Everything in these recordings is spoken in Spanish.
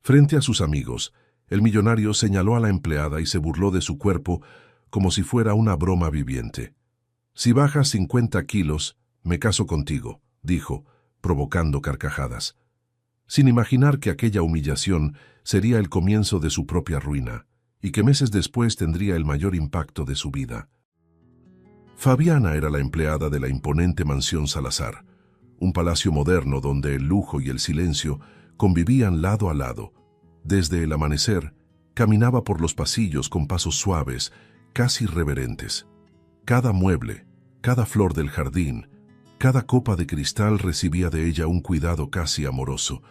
Frente a sus amigos, el millonario señaló a la empleada y se burló de su cuerpo como si fuera una broma viviente. «Si bajas 50 kilos, me caso contigo», dijo, provocando carcajadas, sin imaginar que aquella humillación sería el comienzo de su propia ruina y que meses después tendría el mayor impacto de su vida. Fabiana era la empleada de la imponente mansión Salazar, un palacio moderno donde el lujo y el silencio convivían lado a lado. Desde el amanecer, caminaba por los pasillos con pasos suaves, casi reverentes. Cada mueble, cada flor del jardín, cada copa de cristal recibía de ella un cuidado casi amoroso.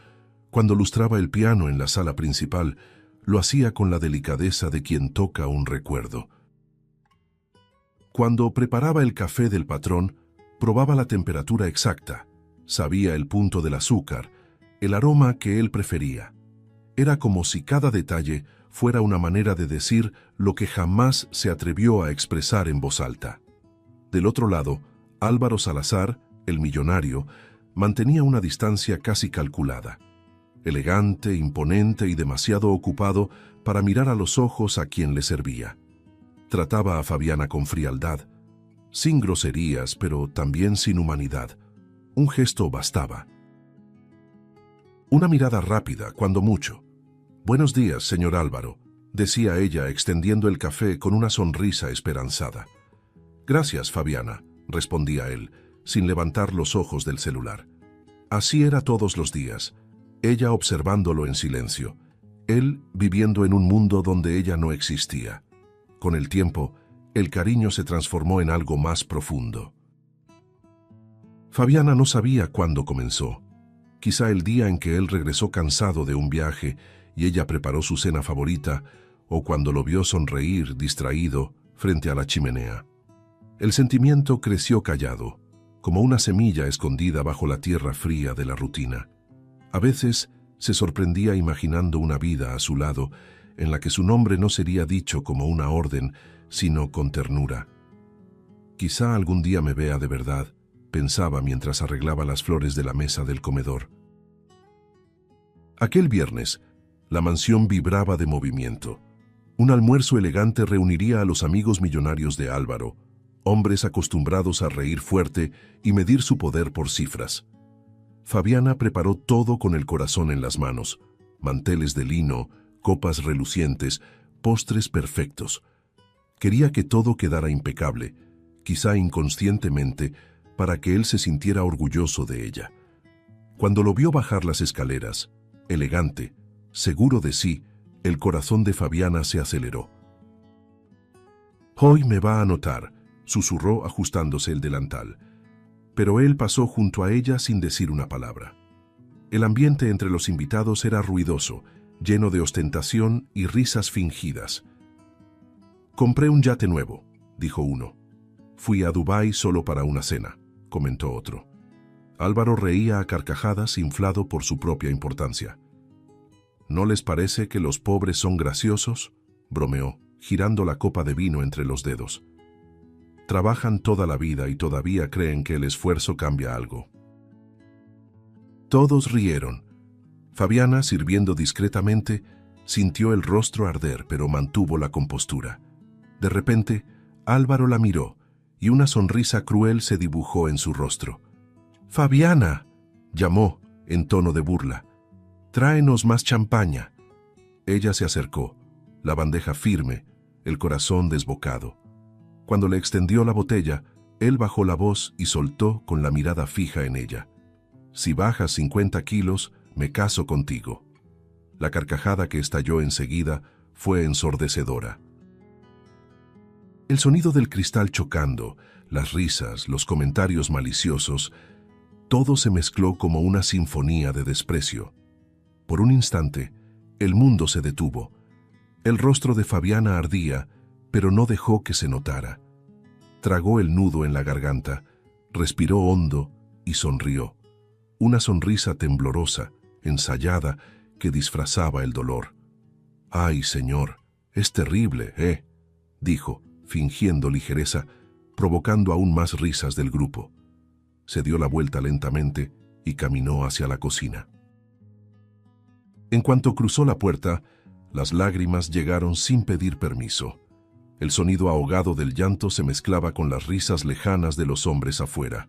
Cuando lustraba el piano en la sala principal, lo hacía con la delicadeza de quien toca un recuerdo. Cuando preparaba el café del patrón, probaba la temperatura exacta, sabía el punto del azúcar, el aroma que él prefería. Era como si cada detalle fuera una manera de decir lo que jamás se atrevió a expresar en voz alta. Del otro lado, Álvaro Salazar, el millonario, mantenía una distancia casi calculada. Elegante, imponente y demasiado ocupado para mirar a los ojos a quien le servía. Trataba a Fabiana con frialdad, sin groserías, pero también sin humanidad. Un gesto bastaba. Una mirada rápida, cuando mucho. «Buenos días, señor Álvaro», decía ella, extendiendo el café con una sonrisa esperanzada. «Gracias, Fabiana», respondía él, sin levantar los ojos del celular. Así era todos los días, ella observándolo en silencio, él viviendo en un mundo donde ella no existía. Con el tiempo, el cariño se transformó en algo más profundo. Fabiana no sabía cuándo comenzó. Quizá el día en que él regresó cansado de un viaje y ella preparó su cena favorita, o cuando lo vio sonreír, distraído, frente a la chimenea. El sentimiento creció callado, como una semilla escondida bajo la tierra fría de la rutina. A veces se sorprendía imaginando una vida a su lado, en la que su nombre no sería dicho como una orden, sino con ternura. «Quizá algún día me vea de verdad», pensaba mientras arreglaba las flores de la mesa del comedor. Aquel viernes, la mansión vibraba de movimiento. Un almuerzo elegante reuniría a los amigos millonarios de Álvaro, hombres acostumbrados a reír fuerte y medir su poder por cifras. Fabiana preparó todo con el corazón en las manos: manteles de lino, copas relucientes, postres perfectos. Quería que todo quedara impecable, quizá inconscientemente, para que él se sintiera orgulloso de ella. Cuando lo vio bajar las escaleras, elegante, seguro de sí, el corazón de Fabiana se aceleró. «Hoy me va a notar», susurró ajustándose el delantal. Pero él pasó junto a ella sin decir una palabra. El ambiente entre los invitados era ruidoso, lleno de ostentación y risas fingidas. «Compré un yate nuevo», dijo uno. «Fui a Dubái solo para una cena», comentó otro. Álvaro reía a carcajadas, inflado por su propia importancia. «¿No les parece que los pobres son graciosos?», bromeó, girando la copa de vino entre los dedos. «Trabajan toda la vida y todavía creen que el esfuerzo cambia algo». Todos rieron. Fabiana, sirviendo discretamente, sintió el rostro arder, pero mantuvo la compostura. De repente, Álvaro la miró y una sonrisa cruel se dibujó en su rostro. «¡Fabiana!», llamó, en tono de burla. «Tráenos más champaña». Ella se acercó, la bandeja firme, el corazón desbocado. Cuando le extendió la botella, él bajó la voz y soltó con la mirada fija en ella: «Si bajas 50 kilos, me caso contigo». La carcajada que estalló enseguida fue ensordecedora. El sonido del cristal chocando, las risas, los comentarios maliciosos, todo se mezcló como una sinfonía de desprecio. Por un instante, el mundo se detuvo. El rostro de Fabiana ardía, pero no dejó que se notara. Tragó el nudo en la garganta, respiró hondo y sonrió. Una sonrisa temblorosa, ensayada, que disfrazaba el dolor. «Ay, señor, es terrible, dijo, fingiendo ligereza, provocando aún más risas del grupo. Se dio la vuelta lentamente y caminó hacia la cocina. En cuanto cruzó la puerta, las lágrimas llegaron sin pedir permiso. El sonido ahogado del llanto se mezclaba con las risas lejanas de los hombres afuera.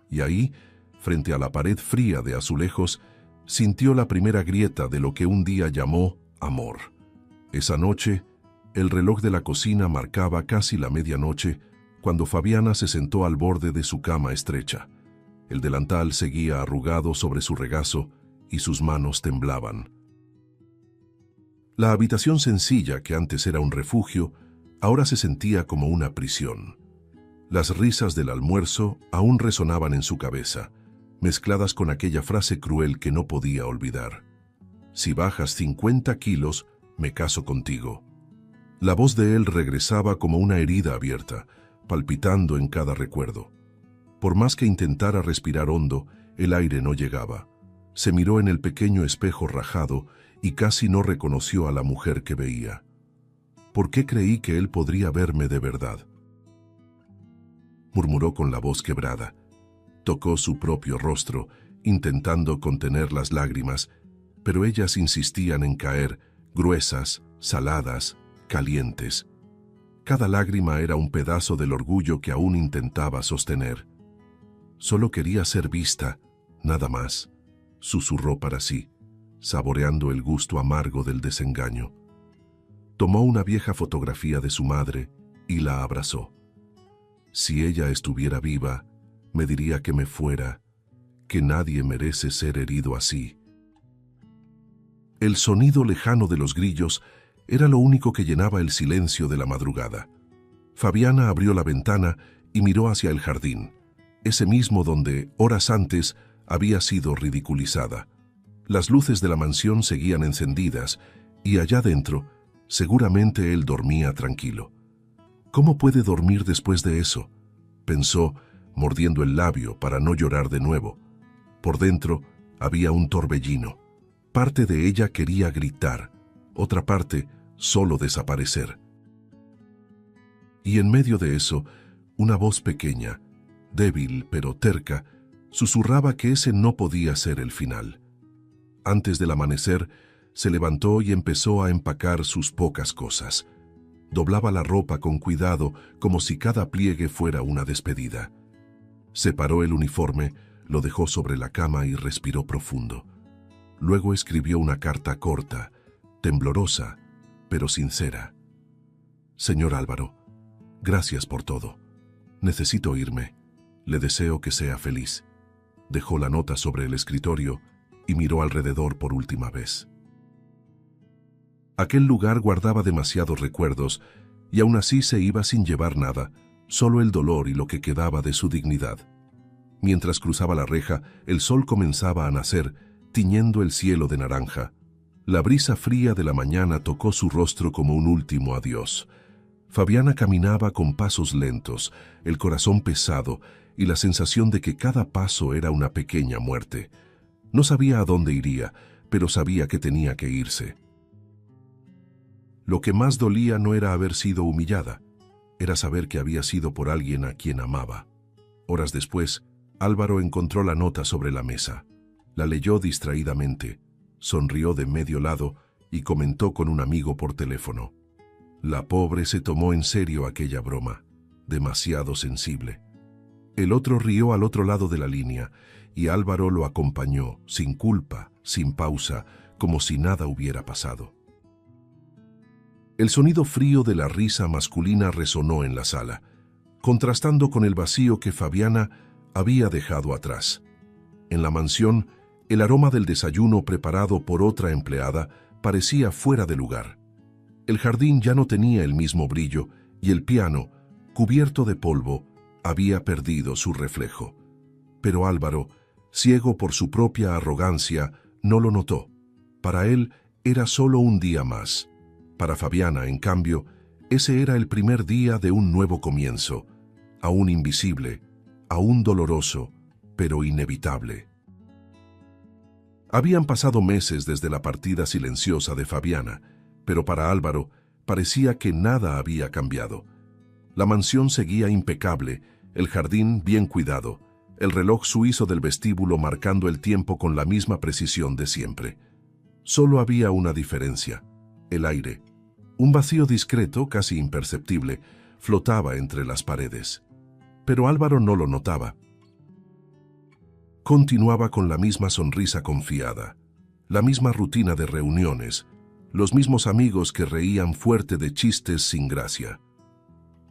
Y ahí, frente a la pared fría de azulejos, sintió la primera grieta de lo que un día llamó amor. Esa noche, el reloj de la cocina marcaba casi la medianoche cuando Fabiana se sentó al borde de su cama estrecha. El delantal seguía arrugado sobre su regazo y sus manos temblaban. La habitación sencilla, que antes era un refugio, ahora se sentía como una prisión. Las risas del almuerzo aún resonaban en su cabeza, mezcladas con aquella frase cruel que no podía olvidar. Si bajas 50 kilos, me caso contigo. La voz de él regresaba como una herida abierta, palpitando en cada recuerdo. Por más que intentara respirar hondo, el aire no llegaba. Se miró en el pequeño espejo rajado y casi no reconoció a la mujer que veía. ¿Por qué creí que él podría verme de verdad? Murmuró con la voz quebrada. Tocó su propio rostro, intentando contener las lágrimas, pero ellas insistían en caer, gruesas, saladas, calientes. Cada lágrima era un pedazo del orgullo que aún intentaba sostener. Solo quería ser vista, nada más, susurró para sí, saboreando el gusto amargo del desengaño. Tomó una vieja fotografía de su madre y la abrazó. Si ella estuviera viva, me diría que me fuera, que nadie merece ser herido así. El sonido lejano de los grillos era lo único que llenaba el silencio de la madrugada. Fabiana abrió la ventana y miró hacia el jardín, ese mismo donde, horas antes, había sido ridiculizada. Las luces de la mansión seguían encendidas y allá dentro, seguramente él dormía tranquilo. ¿Cómo puede dormir después de eso?, pensó, mordiendo el labio para no llorar de nuevo. Por dentro había un torbellino. Parte de ella quería gritar, otra parte solo desaparecer. Y en medio de eso, una voz pequeña, débil pero terca, susurraba que ese no podía ser el final. Antes del amanecer, se levantó y empezó a empacar sus pocas cosas. Doblaba la ropa con cuidado, como si cada pliegue fuera una despedida. Separó el uniforme, lo dejó sobre la cama y respiró profundo. Luego escribió una carta corta, temblorosa, pero sincera. Señor Álvaro, gracias por todo. Necesito irme. Le deseo que sea feliz. Dejó la nota sobre el escritorio y miró alrededor por última vez. Aquel lugar guardaba demasiados recuerdos y aún así se iba sin llevar nada, solo el dolor y lo que quedaba de su dignidad. Mientras cruzaba la reja, el sol comenzaba a nacer, tiñendo el cielo de naranja. La brisa fría de la mañana tocó su rostro como un último adiós. Fabiana caminaba con pasos lentos, el corazón pesado y la sensación de que cada paso era una pequeña muerte. No sabía a dónde iría, pero sabía que tenía que irse. Lo que más dolía no era haber sido humillada, era saber que había sido por alguien a quien amaba. Horas después, Álvaro encontró la nota sobre la mesa. La leyó distraídamente, sonrió de medio lado y comentó con un amigo por teléfono. La pobre se tomó en serio aquella broma, demasiado sensible. El otro rió al otro lado de la línea y Álvaro lo acompañó, sin culpa, sin pausa, como si nada hubiera pasado. El sonido frío de la risa masculina resonó en la sala, contrastando con el vacío que Fabiana había dejado atrás. En la mansión, el aroma del desayuno preparado por otra empleada parecía fuera de lugar. El jardín ya no tenía el mismo brillo y el piano, cubierto de polvo, había perdido su reflejo. Pero Álvaro, ciego por su propia arrogancia, no lo notó. Para él era solo un día más. Para Fabiana, en cambio, ese era el primer día de un nuevo comienzo, aún invisible, aún doloroso, pero inevitable. Habían pasado meses desde la partida silenciosa de Fabiana, pero para Álvaro parecía que nada había cambiado. La mansión seguía impecable, el jardín bien cuidado, el reloj suizo del vestíbulo marcando el tiempo con la misma precisión de siempre. Solo había una diferencia: el aire. Un vacío discreto, casi imperceptible, flotaba entre las paredes. Pero Álvaro no lo notaba. Continuaba con la misma sonrisa confiada, la misma rutina de reuniones, los mismos amigos que reían fuerte de chistes sin gracia.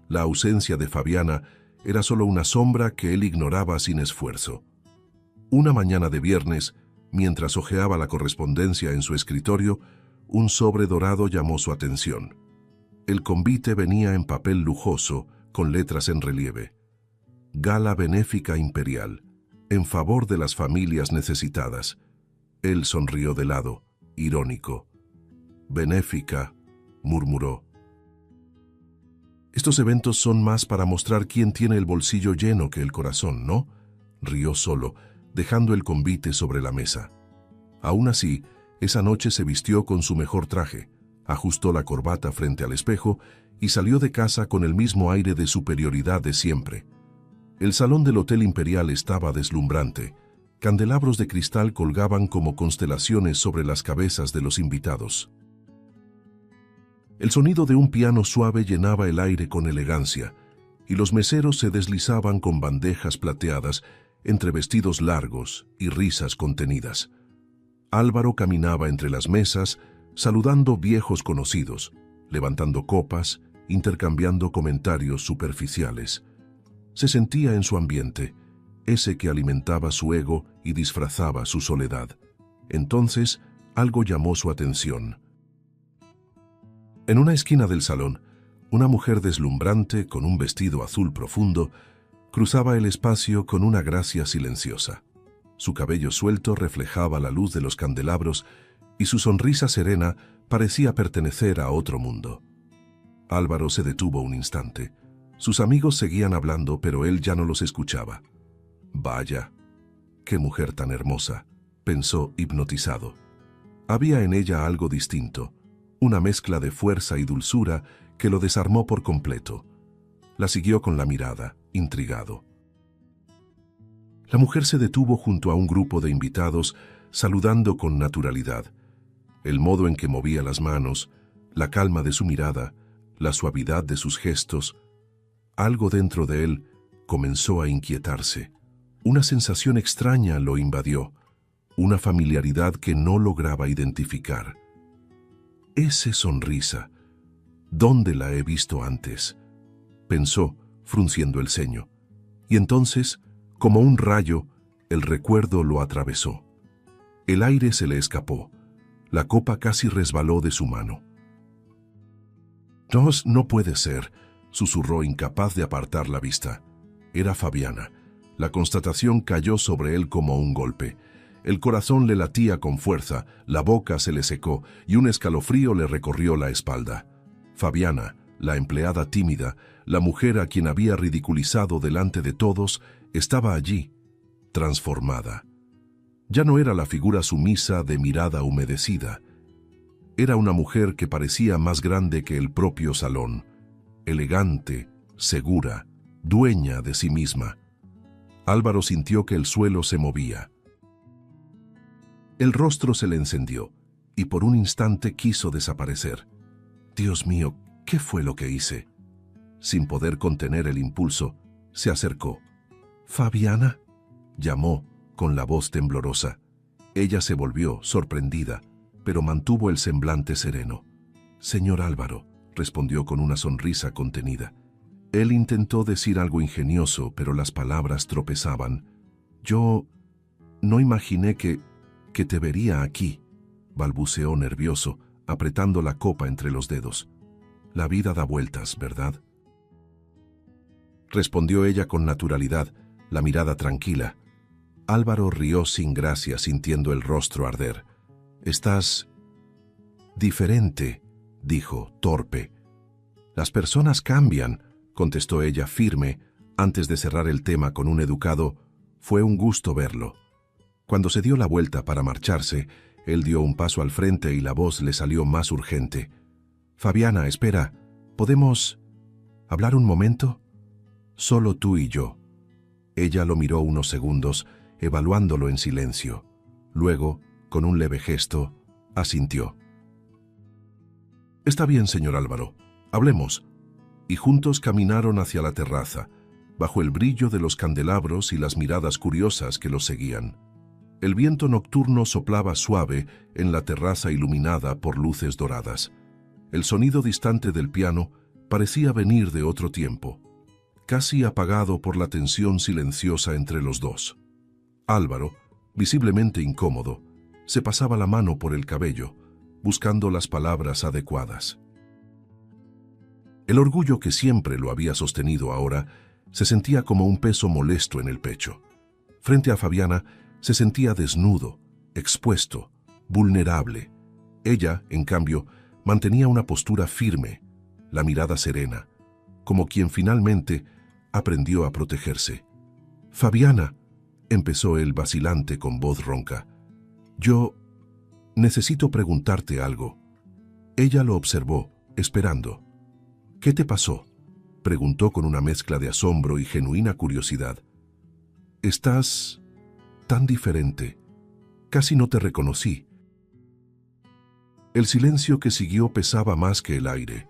La ausencia de Fabiana era solo una sombra que él ignoraba sin esfuerzo. Una mañana de viernes, mientras hojeaba la correspondencia en su escritorio, un sobre dorado llamó su atención. El convite venía en papel lujoso, con letras en relieve. Gala benéfica imperial, en favor de las familias necesitadas. Él sonrió de lado, irónico. «Benéfica», murmuró. «Estos eventos son más para mostrar quién tiene el bolsillo lleno que el corazón, ¿no?», rió solo, dejando el convite sobre la mesa. Aún así, esa noche se vistió con su mejor traje, ajustó la corbata frente al espejo y salió de casa con el mismo aire de superioridad de siempre. El salón del Hotel Imperial estaba deslumbrante. Candelabros de cristal colgaban como constelaciones sobre las cabezas de los invitados. El sonido de un piano suave llenaba el aire con elegancia, y los meseros se deslizaban con bandejas plateadas entre vestidos largos y risas contenidas. Álvaro caminaba entre las mesas, saludando viejos conocidos, levantando copas, intercambiando comentarios superficiales. Se sentía en su ambiente, ese que alimentaba su ego y disfrazaba su soledad. Entonces, algo llamó su atención. En una esquina del salón, una mujer deslumbrante con un vestido azul profundo cruzaba el espacio con una gracia silenciosa. Su cabello suelto reflejaba la luz de los candelabros y su sonrisa serena parecía pertenecer a otro mundo. Álvaro se detuvo un instante. Sus amigos seguían hablando, pero él ya no los escuchaba. «Vaya, qué mujer tan hermosa», pensó hipnotizado. Había en ella algo distinto, una mezcla de fuerza y dulzura que lo desarmó por completo. La siguió con la mirada, intrigado. La mujer se detuvo junto a un grupo de invitados, saludando con naturalidad. El modo en que movía las manos, la calma de su mirada, la suavidad de sus gestos, algo dentro de él comenzó a inquietarse. Una sensación extraña lo invadió, una familiaridad que no lograba identificar. «Esa sonrisa, ¿dónde la he visto antes?», pensó, frunciendo el ceño. Y entonces, como un rayo, el recuerdo lo atravesó. El aire se le escapó, la copa casi resbaló de su mano. No puede ser», susurró, incapaz de apartar la vista. Era Fabiana. La constatación cayó sobre él como un golpe. El corazón le latía con fuerza, la boca se le secó y un escalofrío le recorrió la espalda. Fabiana, la empleada tímida, la mujer a quien había ridiculizado delante de todos, estaba allí, transformada. Ya no era la figura sumisa de mirada humedecida. Era una mujer que parecía más grande que el propio salón, elegante, segura, dueña de sí misma. Álvaro sintió que el suelo se movía. El rostro se le encendió, y por un instante quiso desaparecer. «Dios mío, ¿qué fue lo que hice?». Sin poder contener el impulso, se acercó. «¿Fabiana?», llamó, con la voz temblorosa. Ella se volvió, sorprendida, pero mantuvo el semblante sereno. «Señor Álvaro», respondió con una sonrisa contenida. Él intentó decir algo ingenioso, pero las palabras tropezaban. «Yo no imaginé que te vería aquí», balbuceó nervioso, apretando la copa entre los dedos. «La vida da vueltas, ¿verdad?», respondió ella con naturalidad, la mirada tranquila. Álvaro rió sin gracia, sintiendo el rostro arder. «Estás diferente», dijo, torpe. «Las personas cambian», contestó ella firme, antes de cerrar el tema con un educado «Fue un gusto verlo». Cuando se dio la vuelta para marcharse, él dio un paso al frente y la voz le salió más urgente. «Fabiana, espera, ¿podemos hablar un momento? Solo tú y yo». Ella lo miró unos segundos, evaluándolo en silencio. Luego, con un leve gesto, Asintió. Está bien, señor Álvaro. Hablemos. Y juntos caminaron hacia la terraza, bajo el brillo de los candelabros y las miradas curiosas que los seguían. El viento nocturno soplaba suave en la terraza iluminada por luces doradas. El sonido distante del piano parecía venir de otro tiempo, casi apagado por la tensión silenciosa entre los dos. Álvaro, visiblemente incómodo, se pasaba la mano por el cabello, buscando las palabras adecuadas. El orgullo que siempre lo había sostenido ahora se sentía como un peso molesto en el pecho. Frente a Fabiana se sentía desnudo, expuesto, vulnerable. Ella, en cambio, mantenía una postura firme, la mirada serena, como quien finalmente aprendió a protegerse. «Fabiana», empezó él vacilante con voz ronca, «yo necesito preguntarte algo». Ella lo observó, esperando. «¿Qué te pasó?», preguntó con una mezcla de asombro y genuina curiosidad. «Estás tan diferente. Casi no te reconocí». El silencio que siguió pesaba más que el aire.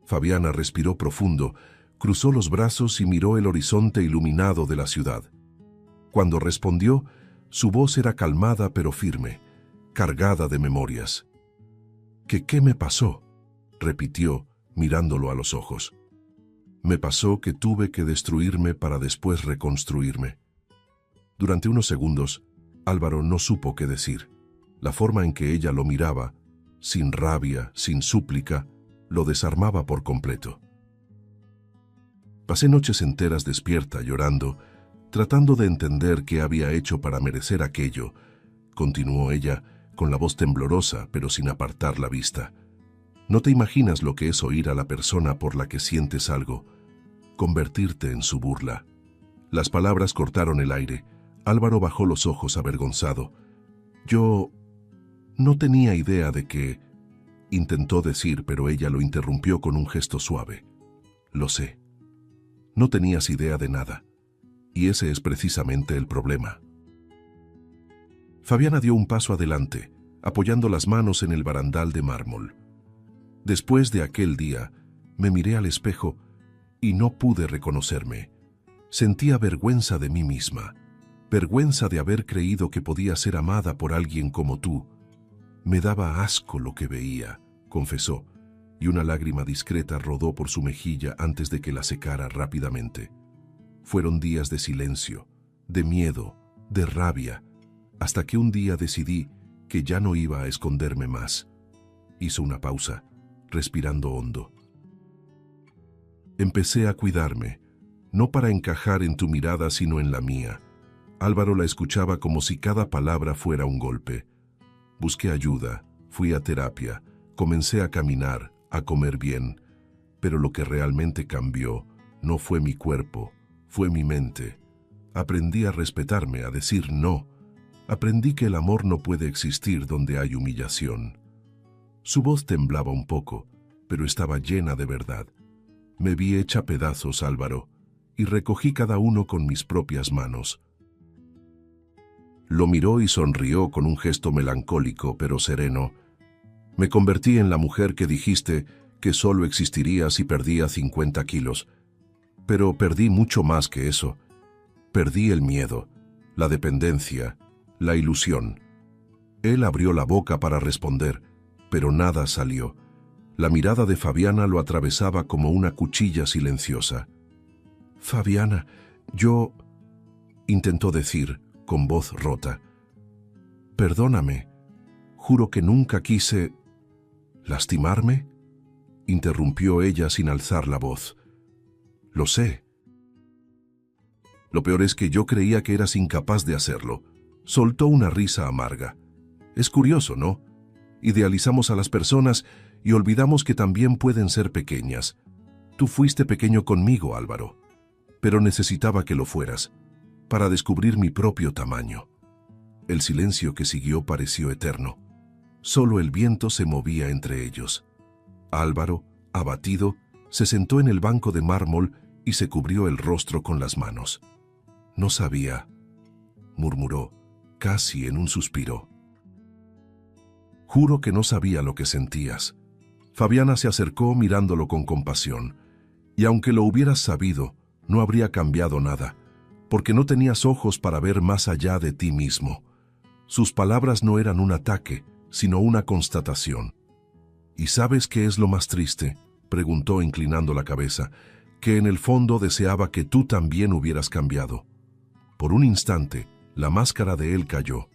Fabiana respiró profundo, cruzó los brazos y miró el horizonte iluminado de la ciudad. Cuando respondió, su voz era calmada pero firme, cargada de memorias. «¿Qué me pasó?», repitió, mirándolo a los ojos. «Me pasó que tuve que destruirme para después reconstruirme». Durante unos segundos, Álvaro no supo qué decir. La forma en que ella lo miraba, sin rabia, sin súplica, lo desarmaba por completo. «Pasé noches enteras despierta, llorando, tratando de entender qué había hecho para merecer aquello», continuó ella, con la voz temblorosa, pero sin apartar la vista. «No te imaginas lo que es oír a la persona por la que sientes algo, convertirte en su burla». Las palabras cortaron el aire. Álvaro bajó los ojos avergonzado. «Yo no tenía idea de que…», intentó decir, pero ella lo interrumpió con un gesto suave. «Lo sé. No tenías idea de nada. Y ese es precisamente el problema». Fabiana dio un paso adelante, apoyando las manos en el barandal de mármol. «Después de aquel día, me miré al espejo y no pude reconocerme. Sentía vergüenza de mí misma, vergüenza de haber creído que podía ser amada por alguien como tú. Me daba asco lo que veía», confesó, y una lágrima discreta rodó por su mejilla antes de que la secara rápidamente. Fueron días de silencio, de miedo, de rabia, hasta que un día decidí que ya no iba a esconderme más. Hizo una pausa, respirando hondo. «Empecé a cuidarme, no para encajar en tu mirada sino en la mía». Álvaro la escuchaba como si cada palabra fuera un golpe. «Busqué ayuda, fui a terapia, comencé a caminar, a comer bien, pero lo que realmente cambió no fue mi cuerpo, fue mi mente. Aprendí a respetarme, a decir no. Aprendí que el amor no puede existir donde hay humillación». Su voz temblaba un poco, pero estaba llena de verdad. «Me vi hecha pedazos, Álvaro, y recogí cada uno con mis propias manos». Lo miró y sonrió con un gesto melancólico pero sereno. «Me convertí en la mujer que dijiste que solo existiría si perdía 50 kilos. Pero perdí mucho más que eso. Perdí el miedo, la dependencia, la ilusión». Él abrió la boca para responder, pero nada salió. La mirada de Fabiana lo atravesaba como una cuchilla silenciosa. «Fabiana, yo…», intentó decir, con voz rota. «Perdóname. Juro que nunca quise…». «¿Lastimarme?», interrumpió ella sin alzar la voz. «Lo sé. Lo peor es que yo creía que eras incapaz de hacerlo». Soltó una risa amarga. «Es curioso, ¿no? Idealizamos a las personas y olvidamos que también pueden ser pequeñas. Tú fuiste pequeño conmigo, Álvaro, pero necesitaba que lo fueras, para descubrir mi propio tamaño». El silencio que siguió pareció eterno. Solo el viento se movía entre ellos. Álvaro, abatido, se sentó en el banco de mármol y se cubrió el rostro con las manos. «No sabía», murmuró, casi en un suspiro. Juro que no sabía lo que sentías. Fabiana se acercó mirándolo con compasión. Y aunque lo hubieras sabido, no habría cambiado nada, porque no tenías ojos para ver más allá de ti mismo. Sus palabras no eran un ataque, sino una constatación. ¿Y sabes qué es lo más triste?, preguntó inclinando la cabeza, que en el fondo deseaba que tú también hubieras cambiado. Por un instante, la máscara de él cayó.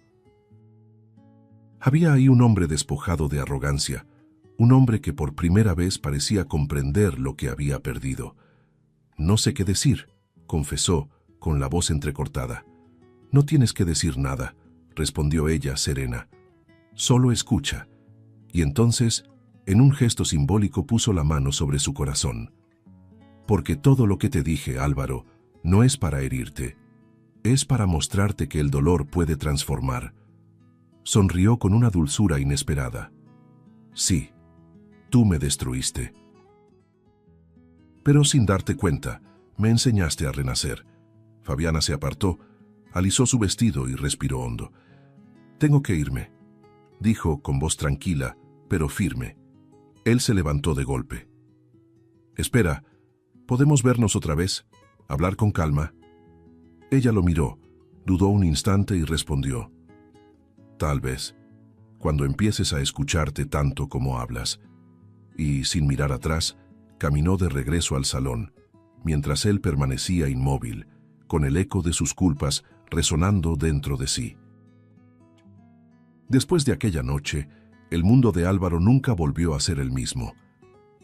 Había ahí un hombre despojado de arrogancia, un hombre que por primera vez parecía comprender lo que había perdido. «No sé qué decir», confesó, con la voz entrecortada. «No tienes que decir nada», respondió ella serena. «Solo escucha». Y entonces, en un gesto simbólico, puso la mano sobre su corazón. «Porque todo lo que te dije, Álvaro, no es para herirte. Es para mostrarte que el dolor puede transformar». Sonrió con una dulzura inesperada. «Sí, tú me destruiste. Pero sin darte cuenta, me enseñaste a renacer». Fabiana se apartó, alisó su vestido y respiró hondo. «Tengo que irme», dijo con voz tranquila, pero firme. Él se levantó de golpe. «Espera, ¿podemos vernos otra vez? ¿Hablar con calma?» Ella lo miró, dudó un instante y respondió: «Tal vez, cuando empieces a escucharte tanto como hablas». Y, sin mirar atrás, caminó de regreso al salón, mientras él permanecía inmóvil, con el eco de sus culpas resonando dentro de sí. Después de aquella noche, el mundo de Álvaro nunca volvió a ser el mismo.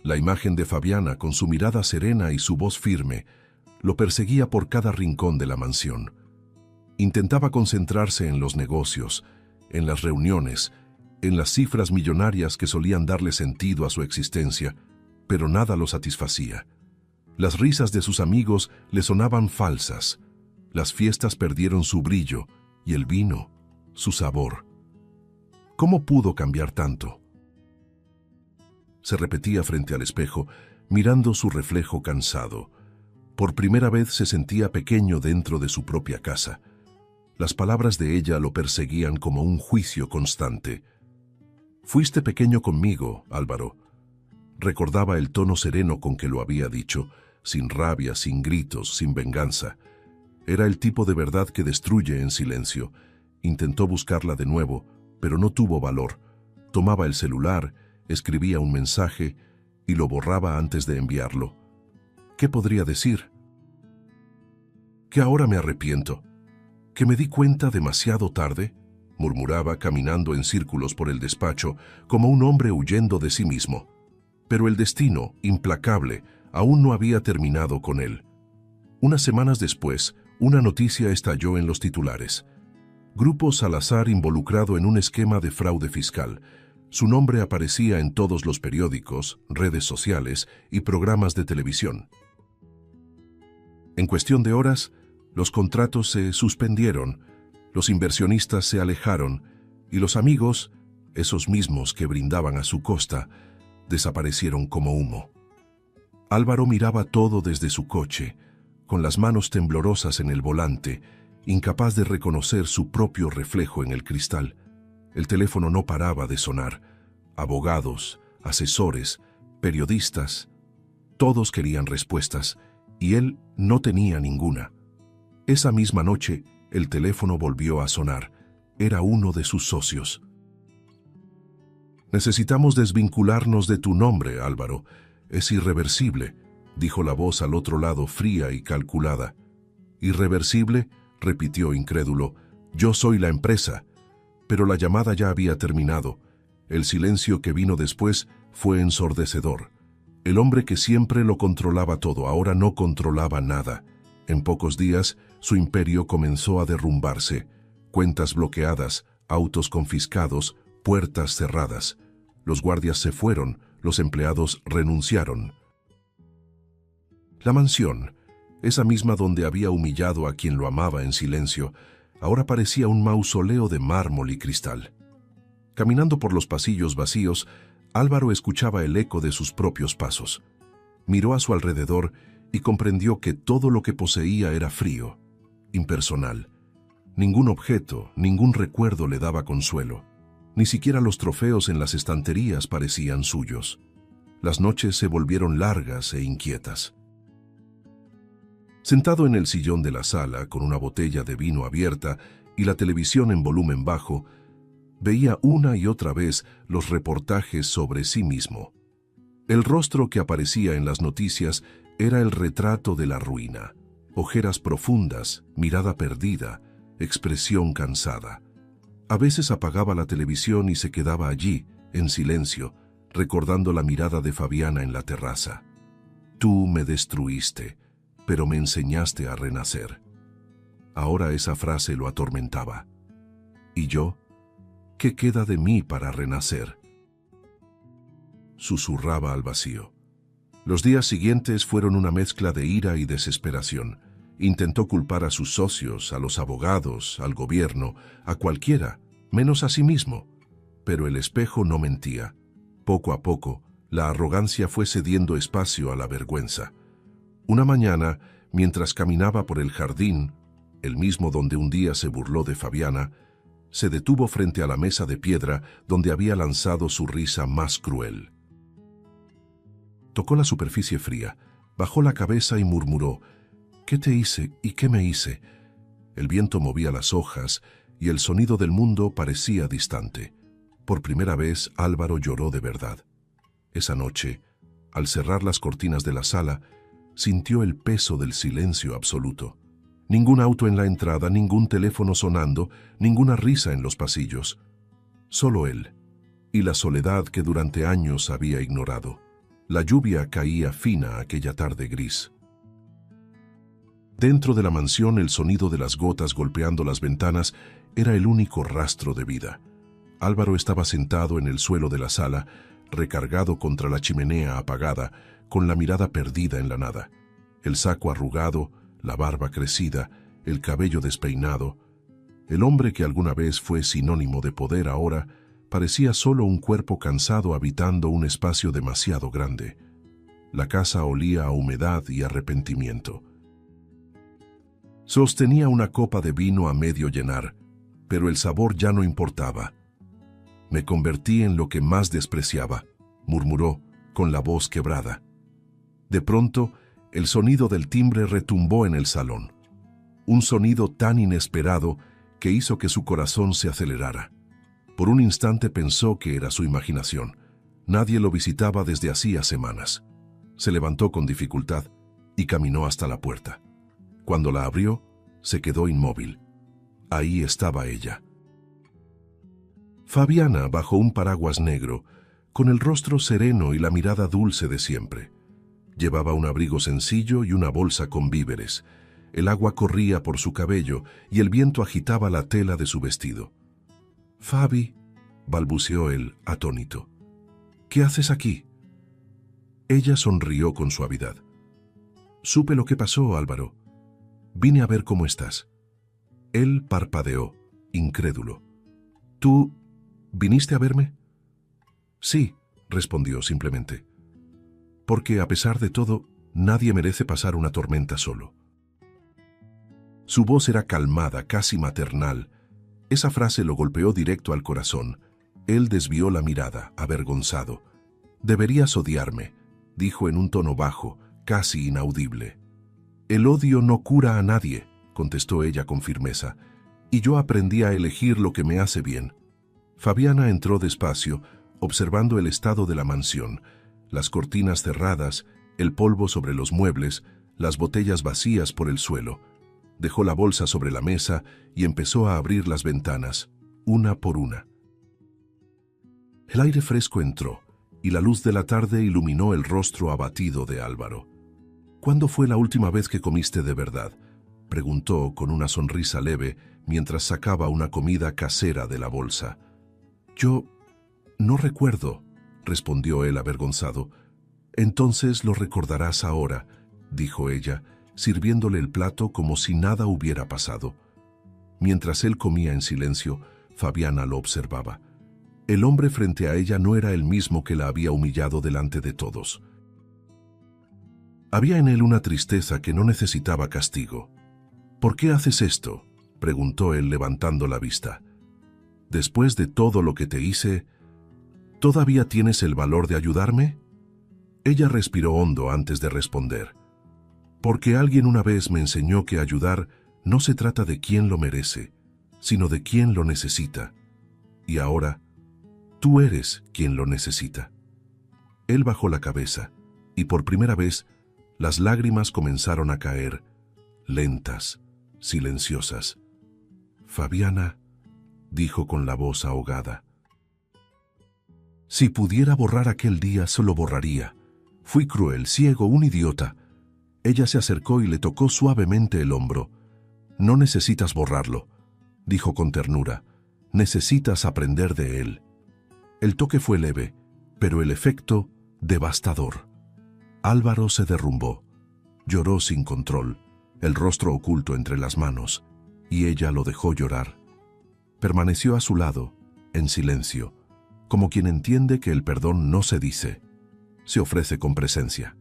La imagen de Fabiana, con su mirada serena y su voz firme, lo perseguía por cada rincón de la mansión. Intentaba concentrarse en los negocios, en las reuniones, en las cifras millonarias que solían darle sentido a su existencia, pero nada lo satisfacía. Las risas de sus amigos le sonaban falsas, las fiestas perdieron su brillo y el vino, su sabor. ¿Cómo pudo cambiar tanto? Se repetía frente al espejo, mirando su reflejo cansado. Por primera vez se sentía pequeño dentro de su propia casa. Las palabras de ella lo perseguían como un juicio constante. «Fuiste pequeño conmigo, Álvaro». Recordaba el tono sereno con que lo había dicho, sin rabia, sin gritos, sin venganza. Era el tipo de verdad que destruye en silencio. Intentó buscarla de nuevo, pero no tuvo valor. Tomaba el celular, escribía un mensaje y lo borraba antes de enviarlo. ¿Qué podría decir? «Que ahora me arrepiento. ¿Que me di cuenta demasiado tarde?», murmuraba caminando en círculos por el despacho, como un hombre huyendo de sí mismo. Pero el destino, implacable, aún no había terminado con él. Unas semanas después, una noticia estalló en los titulares. Grupo Salazar involucrado en un esquema de fraude fiscal. Su nombre aparecía en todos los periódicos, redes sociales y programas de televisión. En cuestión de horas, los contratos se suspendieron, los inversionistas se alejaron y los amigos, esos mismos que brindaban a su costa, desaparecieron como humo. Álvaro miraba todo desde su coche, con las manos temblorosas en el volante, incapaz de reconocer su propio reflejo en el cristal. El teléfono no paraba de sonar. Abogados, asesores, periodistas, todos querían respuestas, y él no tenía ninguna. Esa misma noche, el teléfono volvió a sonar. Era uno de sus socios. «Necesitamos desvincularnos de tu nombre, Álvaro. Es irreversible», dijo la voz al otro lado, fría y calculada. «¿Irreversible?», repitió incrédulo. «Yo soy la empresa». Pero la llamada ya había terminado. El silencio que vino después fue ensordecedor. El hombre que siempre lo controlaba todo, ahora no controlaba nada. En pocos días, su imperio comenzó a derrumbarse. Cuentas bloqueadas, autos confiscados, puertas cerradas. Los guardias se fueron, los empleados renunciaron. La mansión, esa misma donde había humillado a quien lo amaba en silencio, ahora parecía un mausoleo de mármol y cristal. Caminando por los pasillos vacíos, Álvaro escuchaba el eco de sus propios pasos. Miró a su alrededor y comprendió que todo lo que poseía era frío, impersonal. Ningún objeto, ningún recuerdo le daba consuelo. Ni siquiera los trofeos en las estanterías parecían suyos. Las noches se volvieron largas e inquietas. Sentado en el sillón de la sala, con una botella de vino abierta y la televisión en volumen bajo, veía una y otra vez los reportajes sobre sí mismo. El rostro que aparecía en las noticias era el retrato de la ruina. Ojeras profundas, mirada perdida, expresión cansada. A veces apagaba la televisión y se quedaba allí, en silencio, recordando la mirada de Fabiana en la terraza. Tú me destruiste, pero me enseñaste a renacer. Ahora esa frase lo atormentaba. ¿Y yo? ¿Qué queda de mí para renacer? Susurraba al vacío. Los días siguientes fueron una mezcla de ira y desesperación. Intentó culpar a sus socios, a los abogados, al gobierno, a cualquiera, menos a sí mismo. Pero el espejo no mentía. Poco a poco, la arrogancia fue cediendo espacio a la vergüenza. Una mañana, mientras caminaba por el jardín, el mismo donde un día se burló de Fabiana, se detuvo frente a la mesa de piedra donde había lanzado su risa más cruel. Tocó la superficie fría, bajó la cabeza y murmuró: «¿Qué te hice y qué me hice?». El viento movía las hojas y el sonido del mundo parecía distante. Por primera vez, Álvaro lloró de verdad. Esa noche, al cerrar las cortinas de la sala, sintió el peso del silencio absoluto. Ningún auto en la entrada, ningún teléfono sonando, ninguna risa en los pasillos. Solo él, y la soledad que durante años había ignorado. La lluvia caía fina aquella tarde gris. Dentro de la mansión, el sonido de las gotas golpeando las ventanas era el único rastro de vida. Álvaro estaba sentado en el suelo de la sala, recargado contra la chimenea apagada, con la mirada perdida en la nada. El saco arrugado, la barba crecida, el cabello despeinado. El hombre que alguna vez fue sinónimo de poder ahora parecía solo un cuerpo cansado habitando un espacio demasiado grande. La casa olía a humedad y arrepentimiento. Sostenía una copa de vino a medio llenar, pero el sabor ya no importaba. «Me convertí en lo que más despreciaba», murmuró, con la voz quebrada. De pronto, el sonido del timbre retumbó en el salón. Un sonido tan inesperado que hizo que su corazón se acelerara. Por un instante pensó que era su imaginación. Nadie lo visitaba desde hacía semanas. Se levantó con dificultad y caminó hasta la puerta. Cuando la abrió, se quedó inmóvil. Ahí estaba ella. Fabiana, bajo un paraguas negro, con el rostro sereno y la mirada dulce de siempre. Llevaba un abrigo sencillo y una bolsa con víveres. El agua corría por su cabello y el viento agitaba la tela de su vestido. «Fabi», balbuceó él, atónito. «¿Qué haces aquí?». Ella sonrió con suavidad. «Supe lo que pasó, Álvaro. Vine a ver cómo estás». Él parpadeó, incrédulo. «¿Tú viniste a verme?». «Sí», respondió simplemente. «Porque a pesar de todo, nadie merece pasar una tormenta solo». Su voz era calmada, casi maternal. Esa frase lo golpeó directo al corazón. Él desvió la mirada, avergonzado. «Deberías odiarme», dijo en un tono bajo, casi inaudible. «El odio no cura a nadie», contestó ella con firmeza, «y yo aprendí a elegir lo que me hace bien». Fabiana entró despacio, observando el estado de la mansión, las cortinas cerradas, el polvo sobre los muebles, las botellas vacías por el suelo. Dejó la bolsa sobre la mesa y empezó a abrir las ventanas, una por una. El aire fresco entró, y la luz de la tarde iluminó el rostro abatido de Álvaro. «¿Cuándo fue la última vez que comiste de verdad?», preguntó con una sonrisa leve mientras sacaba una comida casera de la bolsa. «Yo no recuerdo», respondió él avergonzado. «Entonces lo recordarás ahora», dijo ella, sirviéndole el plato como si nada hubiera pasado. Mientras él comía en silencio, Fabiana lo observaba. El hombre frente a ella no era el mismo que la había humillado delante de todos. Había en él una tristeza que no necesitaba castigo. «¿Por qué haces esto?», preguntó él levantando la vista. Después de todo lo que te hice, ¿todavía tienes el valor de ayudarme? Ella respiró hondo antes de responder. Porque alguien una vez me enseñó que ayudar no se trata de quién lo merece, sino de quién lo necesita. Y ahora, tú eres quien lo necesita. Él bajó la cabeza, y por primera vez, las lágrimas comenzaron a caer, lentas, silenciosas. Fabiana, dijo con la voz ahogada. Si pudiera borrar aquel día, solo borraría. Fui cruel, ciego, un idiota. Ella se acercó y le tocó suavemente el hombro. No necesitas borrarlo, dijo con ternura. Necesitas aprender de él. El toque fue leve, pero el efecto devastador. Álvaro se derrumbó. Lloró sin control, el rostro oculto entre las manos, y ella lo dejó llorar. Permaneció a su lado, en silencio, como quien entiende que el perdón no se dice, se ofrece con presencia.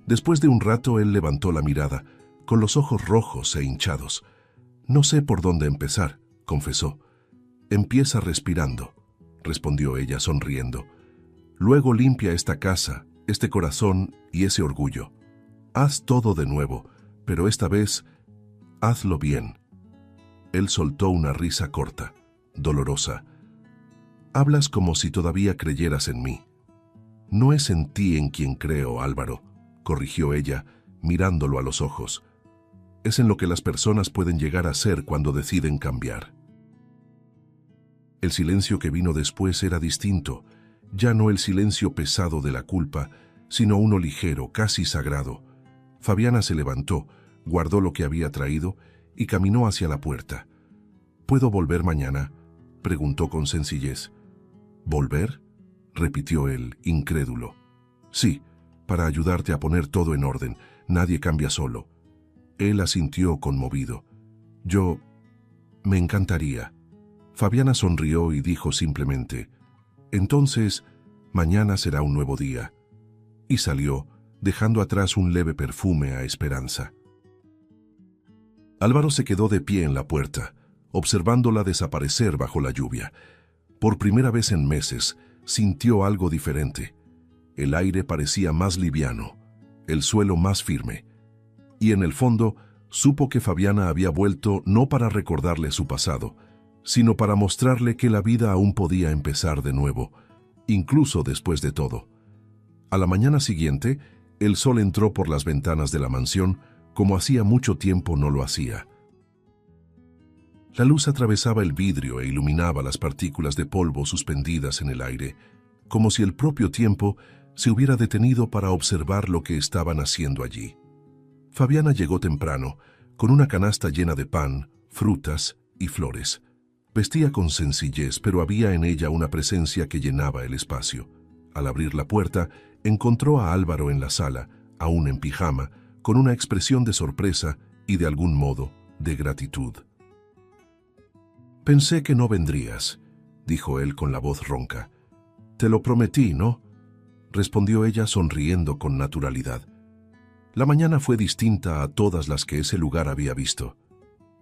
Después de un rato él levantó la mirada, con los ojos rojos e hinchados. No sé por dónde empezar, confesó. Empieza respirando, respondió ella sonriendo. Luego limpia esta casa, este corazón y ese orgullo. Haz todo de nuevo, pero esta vez, hazlo bien. Él soltó una risa corta, dolorosa. Hablas como si todavía creyeras en mí. No es en ti en quien creo, Álvaro, corrigió ella, mirándolo a los ojos. Es en lo que las personas pueden llegar a ser cuando deciden cambiar. El silencio que vino después era distinto, ya no el silencio pesado de la culpa, sino uno ligero, casi sagrado. Fabiana se levantó, guardó lo que había traído y caminó hacia la puerta. ¿Puedo volver mañana?, preguntó con sencillez. ¿Volver?, repitió él, incrédulo. Sí, para ayudarte a poner todo en orden. Nadie cambia solo. Él asintió conmovido. Me encantaría. Fabiana sonrió y dijo simplemente, entonces, mañana será un nuevo día. Y salió, dejando atrás un leve perfume a esperanza. Álvaro se quedó de pie en la puerta, observándola desaparecer bajo la lluvia. Por primera vez en meses, sintió algo diferente. El aire parecía más liviano, el suelo más firme. Y en el fondo, supo que Fabiana había vuelto no para recordarle su pasado, sino para mostrarle que la vida aún podía empezar de nuevo, incluso después de todo. A la mañana siguiente, el sol entró por las ventanas de la mansión, como hacía mucho tiempo no lo hacía. La luz atravesaba el vidrio e iluminaba las partículas de polvo suspendidas en el aire, como si el propio tiempo se hubiera detenido para observar lo que estaban haciendo allí. Fabiana llegó temprano, con una canasta llena de pan, frutas y flores. Vestía con sencillez, pero había en ella una presencia que llenaba el espacio. Al abrir la puerta, encontró a Álvaro en la sala, aún en pijama, con una expresión de sorpresa y, de algún modo, de gratitud. «Pensé que no vendrías», dijo él con la voz ronca. «Te lo prometí, ¿no?», respondió ella sonriendo con naturalidad. La mañana fue distinta a todas las que ese lugar había visto.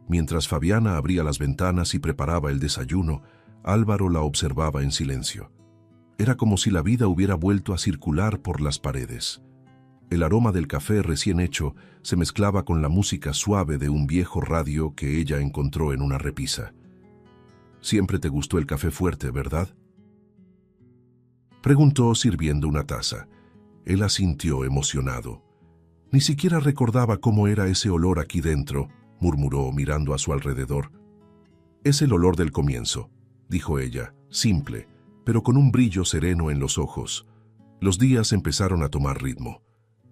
Mientras Fabiana abría las ventanas y preparaba el desayuno, Álvaro la observaba en silencio. Era como si la vida hubiera vuelto a circular por las paredes. El aroma del café recién hecho se mezclaba con la música suave de un viejo radio que ella encontró en una repisa. «Siempre te gustó el café fuerte, ¿verdad?», preguntó sirviendo una taza. Él asintió emocionado. «Ni siquiera recordaba cómo era ese olor aquí dentro», murmuró mirando a su alrededor. «Es el olor del comienzo», dijo ella, simple, pero con un brillo sereno en los ojos. Los días empezaron a tomar ritmo.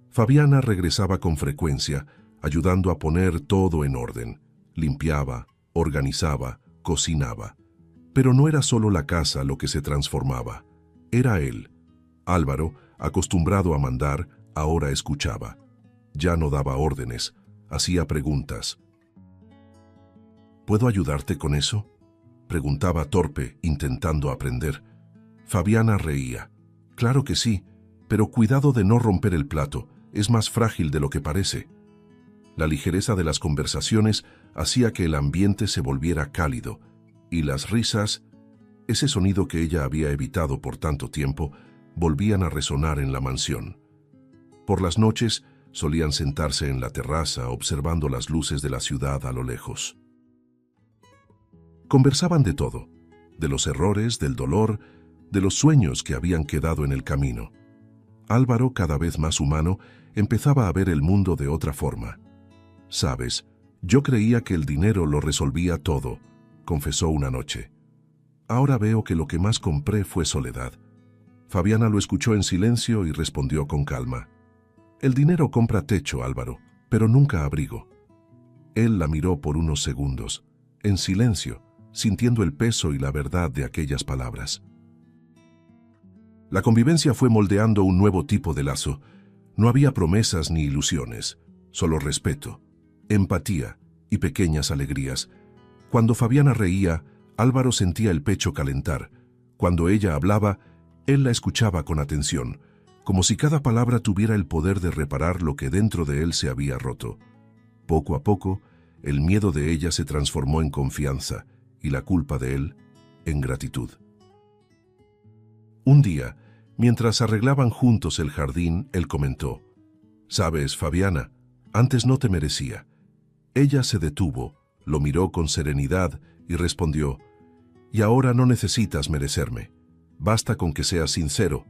Fabiana regresaba con frecuencia, ayudando a poner todo en orden. Limpiaba, organizaba, cocinaba. Pero no era solo la casa lo que se transformaba. Era él. Álvaro, acostumbrado a mandar, ahora escuchaba. Ya no daba órdenes, hacía preguntas. «¿Puedo ayudarte con eso?», preguntaba torpe, intentando aprender. Fabiana reía. «Claro que sí, pero cuidado de no romper el plato, es más frágil de lo que parece». La ligereza de las conversaciones hacía que el ambiente se volviera cálido, y las risas, ese sonido que ella había evitado por tanto tiempo, volvían a resonar en la mansión. Por las noches solían sentarse en la terraza observando las luces de la ciudad a lo lejos. Conversaban de todo, de los errores, del dolor, de los sueños que habían quedado en el camino. Álvaro, cada vez más humano, empezaba a ver el mundo de otra forma. «Sabes, yo creía que el dinero lo resolvía todo», confesó una noche. «Ahora veo que lo que más compré fue soledad». Fabiana lo escuchó en silencio y respondió con calma. «El dinero compra techo, Álvaro, pero nunca abrigo». Él la miró por unos segundos, en silencio, sintiendo el peso y la verdad de aquellas palabras. La convivencia fue moldeando un nuevo tipo de lazo. No había promesas ni ilusiones, solo respeto, empatía y pequeñas alegrías. Cuando Fabiana reía, Álvaro sentía el pecho calentar. Cuando ella hablaba, él la escuchaba con atención, como si cada palabra tuviera el poder de reparar lo que dentro de él se había roto. Poco a poco, el miedo de ella se transformó en confianza y la culpa de él en gratitud. Un día, mientras arreglaban juntos el jardín, él comentó: «Sabes, Fabiana, antes no te merecía». Ella se detuvo, lo miró con serenidad y respondió: «Y ahora no necesitas merecerme. Basta con que seas sincero».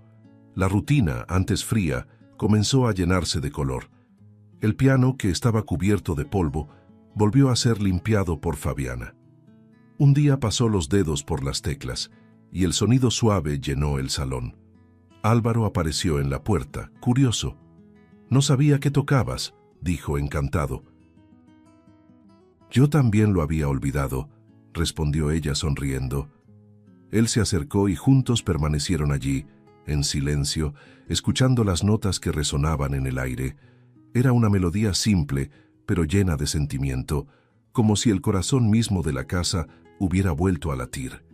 La rutina, antes fría, comenzó a llenarse de color. El piano, que estaba cubierto de polvo, volvió a ser limpiado por Fabiana. Un día pasó los dedos por las teclas y el sonido suave llenó el salón. Álvaro apareció en la puerta, curioso. «No sabía que tocabas», dijo encantado. «Yo también lo había olvidado», respondió ella sonriendo. Él se acercó y juntos permanecieron allí, en silencio, escuchando las notas que resonaban en el aire. Era una melodía simple, pero llena de sentimiento, como si el corazón mismo de la casa hubiera vuelto a latir.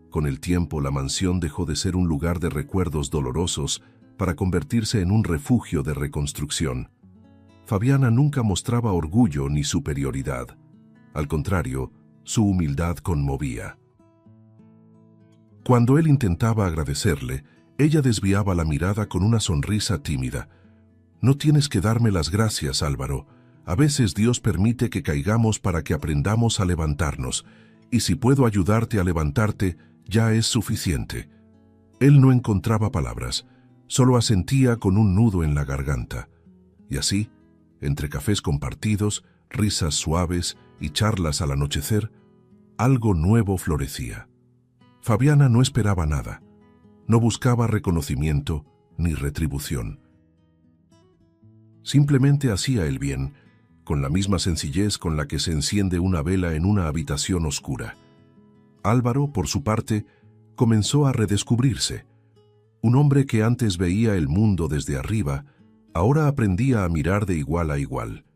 Con el tiempo, la mansión dejó de ser un lugar de recuerdos dolorosos para convertirse en un refugio de reconstrucción. Fabiana nunca mostraba orgullo ni superioridad. Al contrario, su humildad conmovía. Cuando él intentaba agradecerle, ella desviaba la mirada con una sonrisa tímida. «No tienes que darme las gracias, Álvaro. A veces Dios permite que caigamos para que aprendamos a levantarnos, y si puedo ayudarte a levantarte, ya es suficiente». Él no encontraba palabras, solo asentía con un nudo en la garganta. Y así, entre cafés compartidos, risas suaves y charlas al anochecer, algo nuevo florecía. Fabiana no esperaba nada. No buscaba reconocimiento ni retribución. Simplemente hacía el bien, con la misma sencillez con la que se enciende una vela en una habitación oscura. Álvaro, por su parte, comenzó a redescubrirse. Un hombre que antes veía el mundo desde arriba, ahora aprendía a mirar de igual a igual.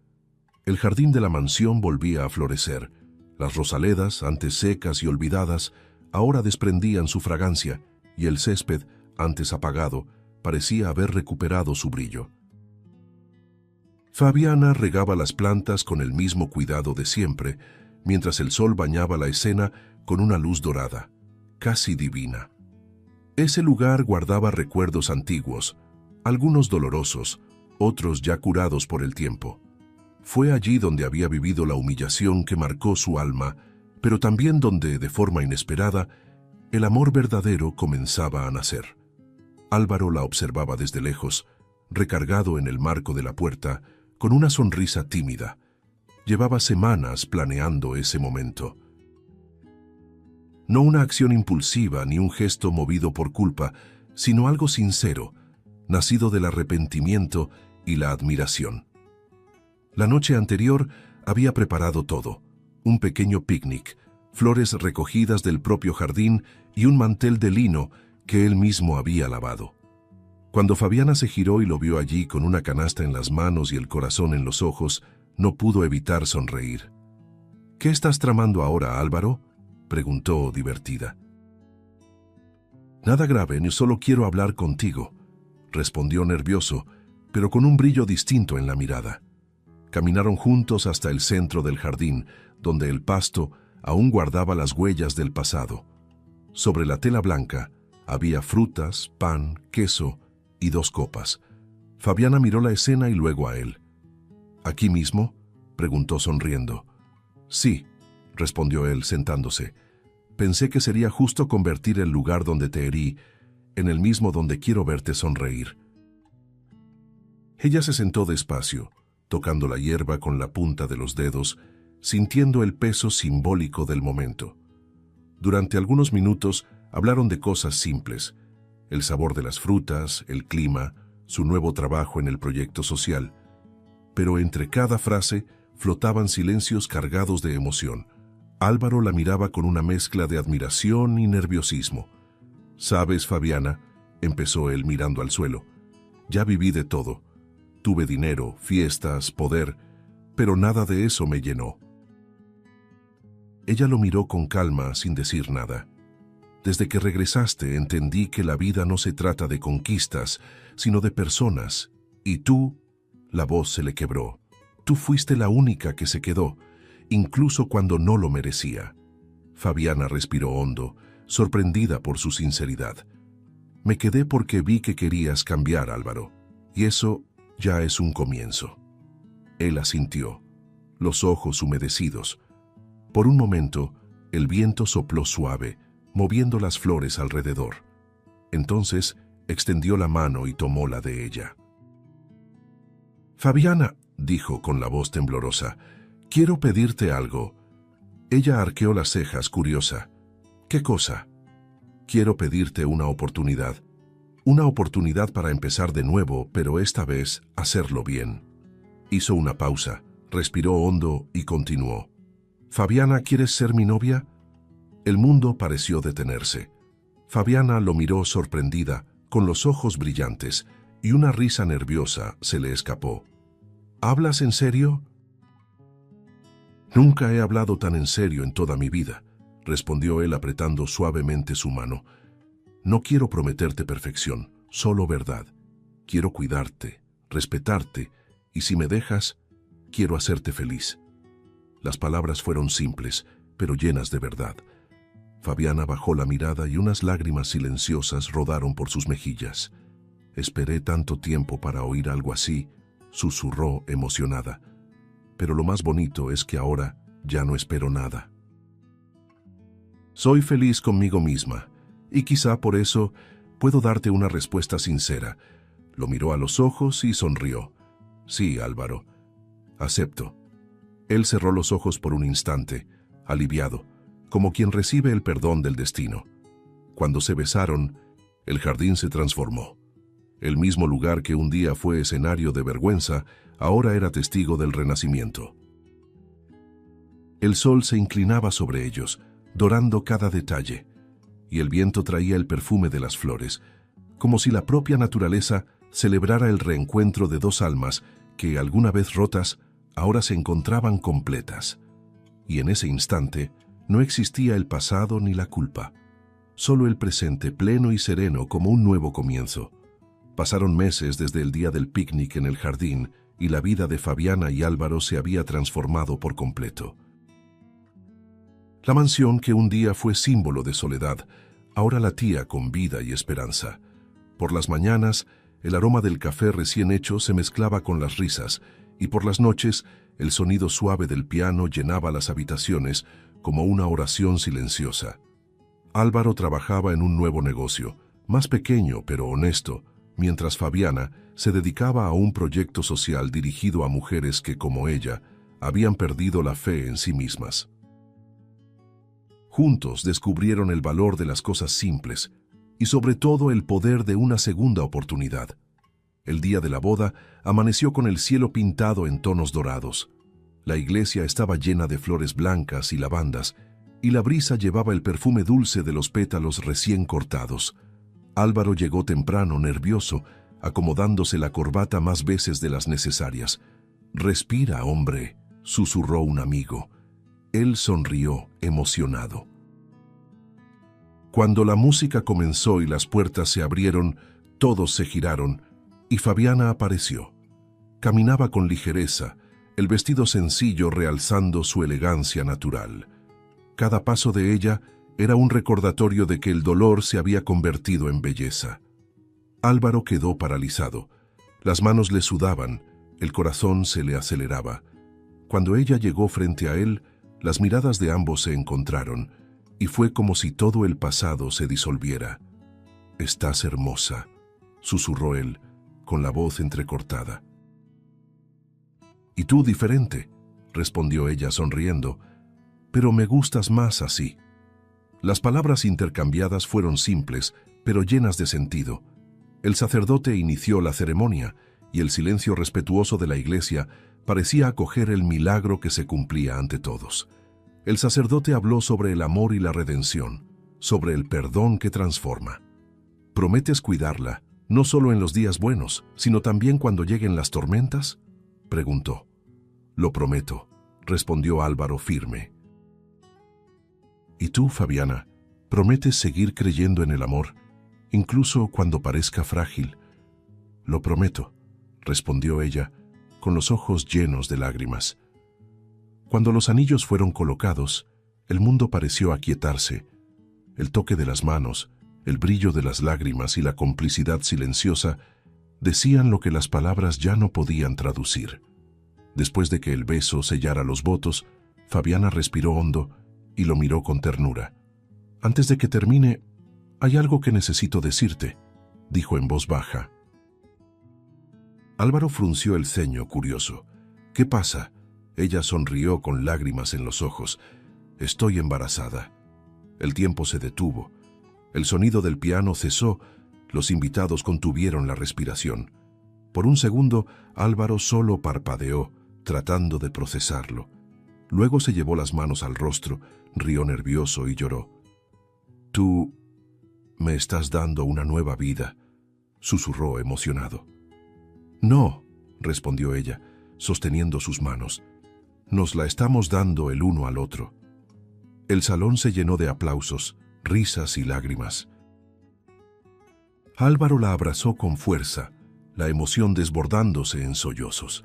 El jardín de la mansión volvía a florecer. Las rosaledas, antes secas y olvidadas, ahora desprendían su fragancia, y el césped, antes apagado, parecía haber recuperado su brillo. Fabiana regaba las plantas con el mismo cuidado de siempre, mientras el sol bañaba la escena con una luz dorada, casi divina. Ese lugar guardaba recuerdos antiguos, algunos dolorosos, otros ya curados por el tiempo. Fue allí donde había vivido la humillación que marcó su alma, pero también donde, de forma inesperada, el amor verdadero comenzaba a nacer. Álvaro la observaba desde lejos, recargado en el marco de la puerta, con una sonrisa tímida. Llevaba semanas planeando ese momento. No una acción impulsiva ni un gesto movido por culpa, sino algo sincero, nacido del arrepentimiento y la admiración. La noche anterior había preparado todo: un pequeño picnic, flores recogidas del propio jardín y un mantel de lino que él mismo había lavado. Cuando Fabiana se giró y lo vio allí con una canasta en las manos y el corazón en los ojos, no pudo evitar sonreír. «¿Qué estás tramando ahora, Álvaro?», preguntó divertida. «Nada grave, ni solo quiero hablar contigo», respondió nervioso, pero con un brillo distinto en la mirada. Caminaron juntos hasta el centro del jardín, donde el pasto, aún guardaba las huellas del pasado. Sobre la tela blanca había frutas, pan, queso y 2 copas. Fabiana miró la escena y luego a él. ¿Aquí mismo?, preguntó sonriendo. Sí, respondió él sentándose. Pensé que sería justo convertir el lugar donde te herí en el mismo donde quiero verte sonreír. Ella se sentó despacio, tocando la hierba con la punta de los dedos, sintiendo el peso simbólico del momento. Durante algunos minutos hablaron de cosas simples: el sabor de las frutas, el clima, su nuevo trabajo en el proyecto social. Pero entre cada frase flotaban silencios cargados de emoción. Álvaro la miraba con una mezcla de admiración y nerviosismo. «Sabes, Fabiana», empezó él mirando al suelo, «ya viví de todo. Tuve dinero, fiestas, poder, pero nada de eso me llenó». Ella lo miró con calma, sin decir nada. «Desde que regresaste entendí que la vida no se trata de conquistas, sino de personas. Y tú…» La voz se le quebró. «Tú fuiste la única que se quedó, incluso cuando no lo merecía». Fabiana respiró hondo, sorprendida por su sinceridad. «Me quedé porque vi que querías cambiar, Álvaro, y eso ya es un comienzo». Él asintió, los ojos humedecidos. Por un momento, el viento sopló suave, moviendo las flores alrededor. Entonces, extendió la mano y tomó la de ella. «Fabiana», dijo con la voz temblorosa, «quiero pedirte algo». Ella arqueó las cejas, curiosa. «¿Qué cosa?». «Quiero pedirte una oportunidad. Una oportunidad para empezar de nuevo, pero esta vez hacerlo bien». Hizo una pausa, respiró hondo y continuó. «Fabiana, ¿quieres ser mi novia?». El mundo pareció detenerse. Fabiana lo miró sorprendida, con los ojos brillantes, y una risa nerviosa se le escapó. «¿Hablas en serio?». «Nunca he hablado tan en serio en toda mi vida», respondió él apretando suavemente su mano. «No quiero prometerte perfección, solo verdad. Quiero cuidarte, respetarte, y si me dejas, quiero hacerte feliz». Las palabras fueron simples, pero llenas de verdad. Fabiana bajó la mirada y unas lágrimas silenciosas rodaron por sus mejillas. «Esperé tanto tiempo para oír algo así», susurró emocionada. «Pero lo más bonito es que ahora ya no espero nada. Soy feliz conmigo misma, y quizá por eso puedo darte una respuesta sincera». Lo miró a los ojos y sonrió. «Sí, Álvaro, acepto». Él cerró los ojos por un instante, aliviado, como quien recibe el perdón del destino. Cuando se besaron, el jardín se transformó. El mismo lugar que un día fue escenario de vergüenza, ahora era testigo del renacimiento. El sol se inclinaba sobre ellos, dorando cada detalle, y el viento traía el perfume de las flores, como si la propia naturaleza celebrara el reencuentro de 2 almas que, alguna vez rotas, ahora se encontraban completas. Y en ese instante no existía el pasado ni la culpa, solo el presente pleno y sereno como un nuevo comienzo. Pasaron meses desde el día del picnic en el jardín y la vida de Fabiana y Álvaro se había transformado por completo. La mansión que un día fue símbolo de soledad, ahora latía con vida y esperanza. Por las mañanas, el aroma del café recién hecho se mezclaba con las risas, y por las noches, el sonido suave del piano llenaba las habitaciones como una oración silenciosa. Álvaro trabajaba en un nuevo negocio, más pequeño pero honesto, mientras Fabiana se dedicaba a un proyecto social dirigido a mujeres que, como ella, habían perdido la fe en sí mismas. Juntos descubrieron el valor de las cosas simples y sobre todo el poder de una segunda oportunidad. El día de la boda amaneció con el cielo pintado en tonos dorados. La iglesia estaba llena de flores blancas y lavandas, y la brisa llevaba el perfume dulce de los pétalos recién cortados. Álvaro llegó temprano, nervioso, acomodándose la corbata más veces de las necesarias. «Respira, hombre», susurró un amigo. Él sonrió, emocionado. Cuando la música comenzó y las puertas se abrieron, todos se giraron, y Fabiana apareció. Caminaba con ligereza, el vestido sencillo realzando su elegancia natural. Cada paso de ella era un recordatorio de que el dolor se había convertido en belleza. Álvaro quedó paralizado. Las manos le sudaban, el corazón se le aceleraba. Cuando ella llegó frente a él, las miradas de ambos se encontraron, y fue como si todo el pasado se disolviera. «Estás hermosa», susurró él, con la voz entrecortada. «Y tú diferente», respondió ella sonriendo, «pero me gustas más así». Las palabras intercambiadas fueron simples, pero llenas de sentido. El sacerdote inició la ceremonia, y el silencio respetuoso de la iglesia parecía acoger el milagro que se cumplía ante todos. El sacerdote habló sobre el amor y la redención, sobre el perdón que transforma. ¿Prometes cuidarla, no solo en los días buenos, sino también cuando lleguen las tormentas?, preguntó. «Lo prometo», respondió Álvaro firme. «¿Y tú, Fabiana, prometes seguir creyendo en el amor, incluso cuando parezca frágil?» «Lo prometo», respondió ella, con los ojos llenos de lágrimas. Cuando los anillos fueron colocados, el mundo pareció aquietarse. El toque de las manos, el brillo de las lágrimas y la complicidad silenciosa decían lo que las palabras ya no podían traducir. Después de que el beso sellara los votos, Fabiana respiró hondo y lo miró con ternura. «Antes de que termine, hay algo que necesito decirte», dijo en voz baja. Álvaro frunció el ceño, curioso. «¿Qué pasa?». Ella sonrió con lágrimas en los ojos. «Estoy embarazada». El tiempo se detuvo. El sonido del piano cesó. Los invitados contuvieron la respiración. Por un segundo, Álvaro solo parpadeó, tratando de procesarlo. Luego se llevó las manos al rostro, rió nervioso y lloró. «Tú me estás dando una nueva vida», susurró emocionado. «No», respondió ella, sosteniendo sus manos. «Nos la estamos dando el uno al otro». El salón se llenó de aplausos, risas y lágrimas. Álvaro la abrazó con fuerza, la emoción desbordándose en sollozos.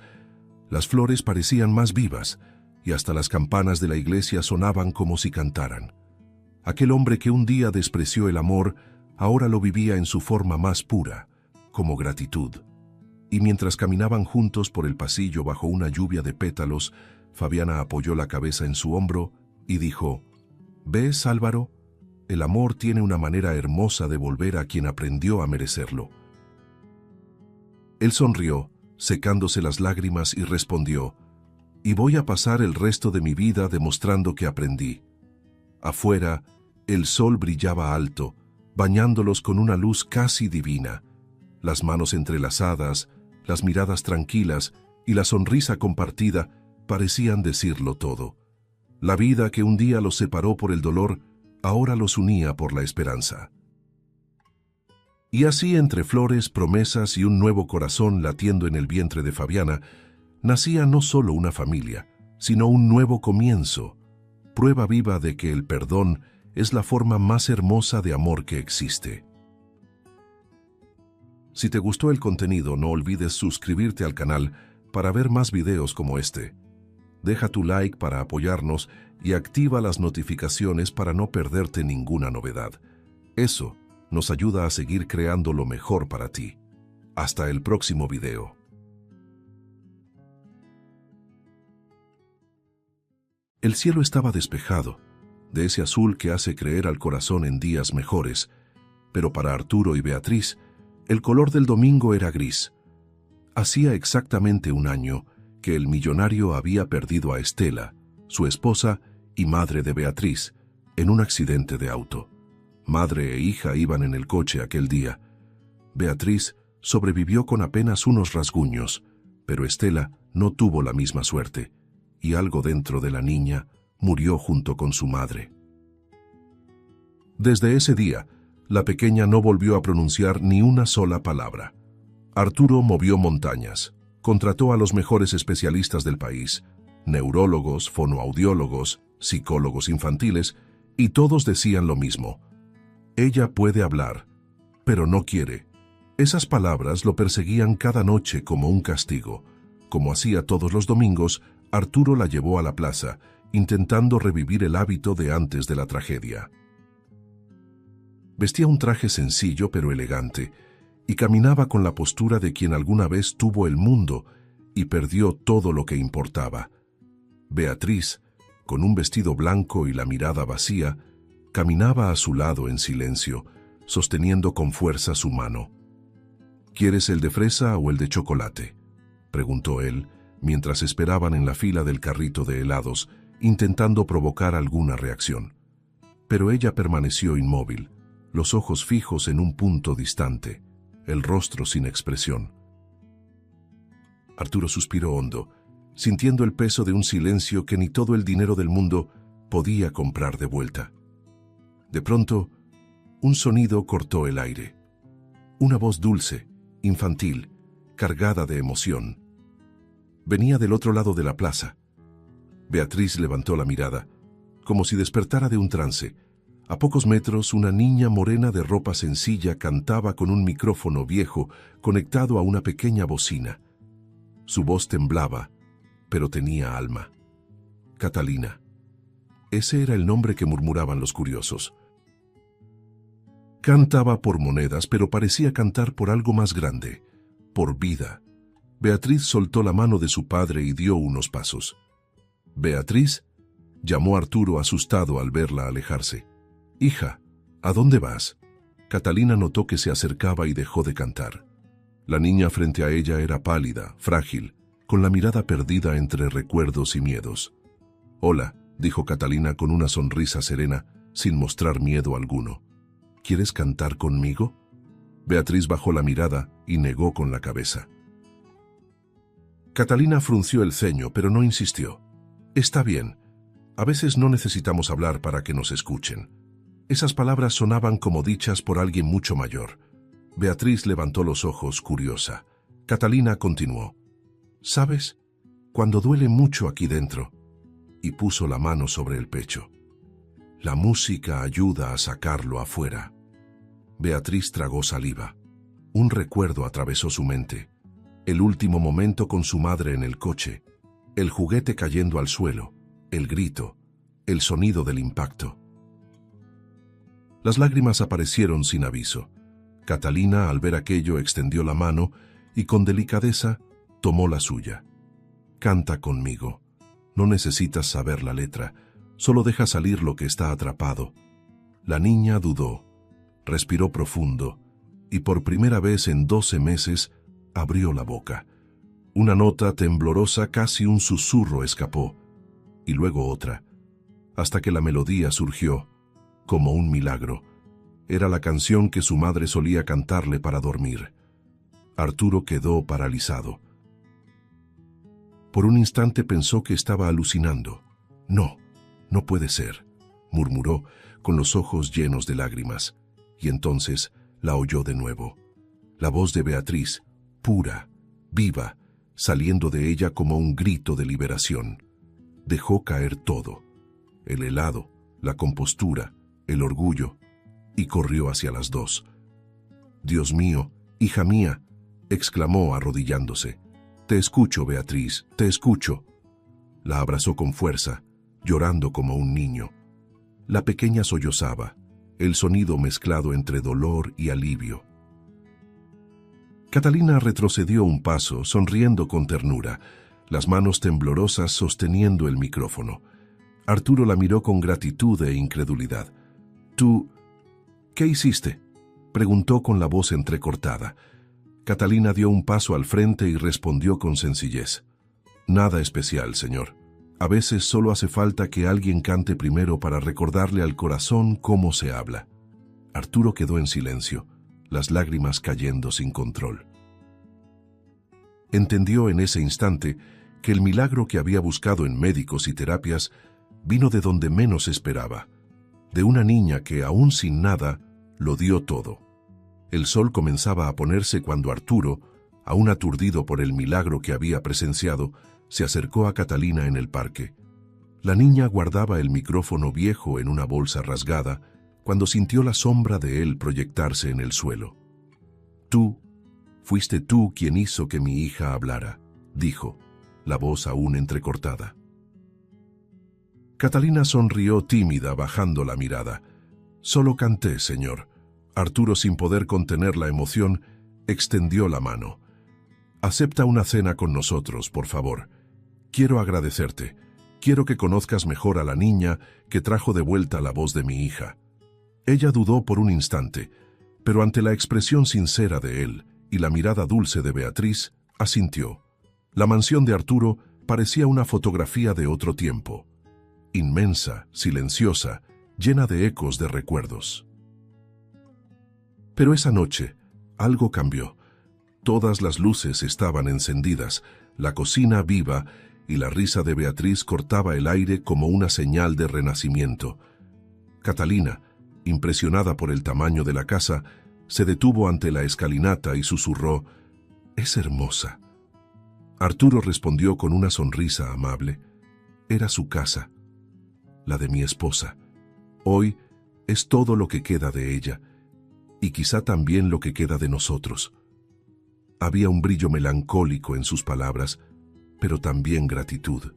Las flores parecían más vivas, y hasta las campanas de la iglesia sonaban como si cantaran. Aquel hombre que un día despreció el amor, ahora lo vivía en su forma más pura, como gratitud. Y mientras caminaban juntos por el pasillo bajo una lluvia de pétalos, Fabiana apoyó la cabeza en su hombro y dijo: «¿Ves, Álvaro? El amor tiene una manera hermosa de volver a quien aprendió a merecerlo». Él sonrió, secándose las lágrimas, y respondió: «Y voy a pasar el resto de mi vida demostrando que aprendí». Afuera, el sol brillaba alto, bañándolos con una luz casi divina. Las manos entrelazadas, las miradas tranquilas y la sonrisa compartida parecían decirlo todo. La vida que un día los separó por el dolor, ahora los unía por la esperanza. Y así, entre flores, promesas y un nuevo corazón latiendo en el vientre de Fabiana, nacía no solo una familia, sino un nuevo comienzo, prueba viva de que el perdón es la forma más hermosa de amor que existe. Si te gustó el contenido, no olvides suscribirte al canal para ver más videos como este. Deja tu like para apoyarnos y activa las notificaciones para no perderte ninguna novedad. Eso nos ayuda a seguir creando lo mejor para ti. Hasta el próximo video. El cielo estaba despejado, de ese azul que hace creer al corazón en días mejores, pero para Arturo y Beatriz, el color del domingo era gris. Hacía exactamente un año que el millonario había perdido a Estela, su esposa y madre de Beatriz, en un accidente de auto. Madre e hija iban en el coche aquel día. Beatriz sobrevivió con apenas unos rasguños, pero Estela no tuvo la misma suerte, y algo dentro de la niña murió junto con su madre. Desde ese día, la pequeña no volvió a pronunciar ni una sola palabra. Arturo movió montañas, contrató a los mejores especialistas del país, neurólogos, fonoaudiólogos, psicólogos infantiles, y todos decían lo mismo: ella puede hablar, pero no quiere. Esas palabras lo perseguían cada noche como un castigo. Como hacía todos los domingos, Arturo la llevó a la plaza intentando revivir el hábito de antes de la tragedia. Vestía un traje sencillo pero elegante y caminaba con la postura de quien alguna vez tuvo el mundo y perdió todo lo que importaba. Beatriz, con un vestido blanco y la mirada vacía, caminaba a su lado en silencio, sosteniendo con fuerza su mano. «¿Quieres el de fresa o el de chocolate?», preguntó él, mientras esperaban en la fila del carrito de helados, intentando provocar alguna reacción. Pero ella permaneció inmóvil, los ojos fijos en un punto distante, el rostro sin expresión. Arturo suspiró hondo, sintiendo el peso de un silencio que ni todo el dinero del mundo podía comprar de vuelta. De pronto, un sonido cortó el aire. Una voz dulce, infantil, cargada de emoción. Venía del otro lado de la plaza. Beatriz levantó la mirada, como si despertara de un trance. A pocos metros, una niña morena de ropa sencilla cantaba con un micrófono viejo conectado a una pequeña bocina. Su voz temblaba, pero tenía alma. Catalina. Ese era el nombre que murmuraban los curiosos. Cantaba por monedas, pero parecía cantar por algo más grande, por vida. Beatriz soltó la mano de su padre y dio unos pasos. «Beatriz», llamó Arturo asustado al verla alejarse. «Hija, ¿a dónde vas?». Catalina notó que se acercaba y dejó de cantar. La niña frente a ella era pálida, frágil, con la mirada perdida entre recuerdos y miedos. «Hola», dijo Catalina con una sonrisa serena, sin mostrar miedo alguno. «¿Quieres cantar conmigo?». Beatriz bajó la mirada y negó con la cabeza. Catalina frunció el ceño, pero no insistió. «Está bien. A veces no necesitamos hablar para que nos escuchen». Esas palabras sonaban como dichas por alguien mucho mayor. Beatriz levantó los ojos, curiosa. Catalina continuó. «¿Sabes? Cuando duele mucho aquí dentro», y puso la mano sobre el pecho. «La música ayuda a sacarlo afuera». Beatriz tragó saliva. Un recuerdo atravesó su mente. El último momento con su madre en el coche, el juguete cayendo al suelo, el grito, el sonido del impacto. Las lágrimas aparecieron sin aviso. Catalina, al ver aquello, extendió la mano y con delicadeza tomó la suya. «Canta conmigo. No necesitas saber la letra, solo deja salir lo que está atrapado». La niña dudó, respiró profundo y por primera vez en 12 meses abrió la boca. Una nota temblorosa, casi un susurro, escapó, y luego otra, hasta que la melodía surgió, como un milagro. Era la canción que su madre solía cantarle para dormir. Arturo quedó paralizado. Por un instante pensó que estaba alucinando. «No, no puede ser», murmuró, con los ojos llenos de lágrimas, y entonces la oyó de nuevo. La voz de Beatriz, pura, viva, saliendo de ella como un grito de liberación. Dejó caer todo, el helado, la compostura, el orgullo, y corrió hacia las dos. «Dios mío, hija mía», exclamó arrodillándose. «Te escucho, Beatriz, te escucho». La abrazó con fuerza, llorando como un niño. La pequeña sollozaba, el sonido mezclado entre dolor y alivio. Catalina retrocedió un paso, sonriendo con ternura, las manos temblorosas sosteniendo el micrófono. Arturo la miró con gratitud e incredulidad. «¿Tú qué hiciste?», preguntó con la voz entrecortada. Catalina dio un paso al frente y respondió con sencillez. «Nada especial, señor. A veces solo hace falta que alguien cante primero para recordarle al corazón cómo se habla». Arturo quedó en silencio, las lágrimas cayendo sin control. Entendió en ese instante que el milagro que había buscado en médicos y terapias vino de donde menos esperaba, de una niña que, aún sin nada, lo dio todo. El sol comenzaba a ponerse cuando Arturo, aún aturdido por el milagro que había presenciado, se acercó a Catalina en el parque. La niña guardaba el micrófono viejo en una bolsa rasgada cuando sintió la sombra de él proyectarse en el suelo. Fuiste tú quien hizo que mi hija hablara», dijo, la voz aún entrecortada. Catalina sonrió tímida, bajando la mirada. Solo canté, señor. Arturo, sin poder contener la emoción, extendió la mano. Acepta una cena con nosotros, por favor. Quiero agradecerte. Quiero que conozcas mejor a la niña que trajo de vuelta la voz de mi hija. Ella dudó por un instante, pero ante la expresión sincera de él y la mirada dulce de Beatriz, asintió. La mansión de Arturo parecía una fotografía de otro tiempo. Inmensa, silenciosa, llena de ecos de recuerdos. Pero esa noche, algo cambió. Todas las luces estaban encendidas, la cocina viva, y la risa de Beatriz cortaba el aire como una señal de renacimiento. Catalina, impresionada por el tamaño de la casa, se detuvo ante la escalinata y susurró: «Es hermosa». Arturo respondió con una sonrisa amable. Era su casa, la de mi esposa. Hoy es todo lo que queda de ella, y quizá también lo que queda de nosotros. Había un brillo melancólico en sus palabras, pero también gratitud.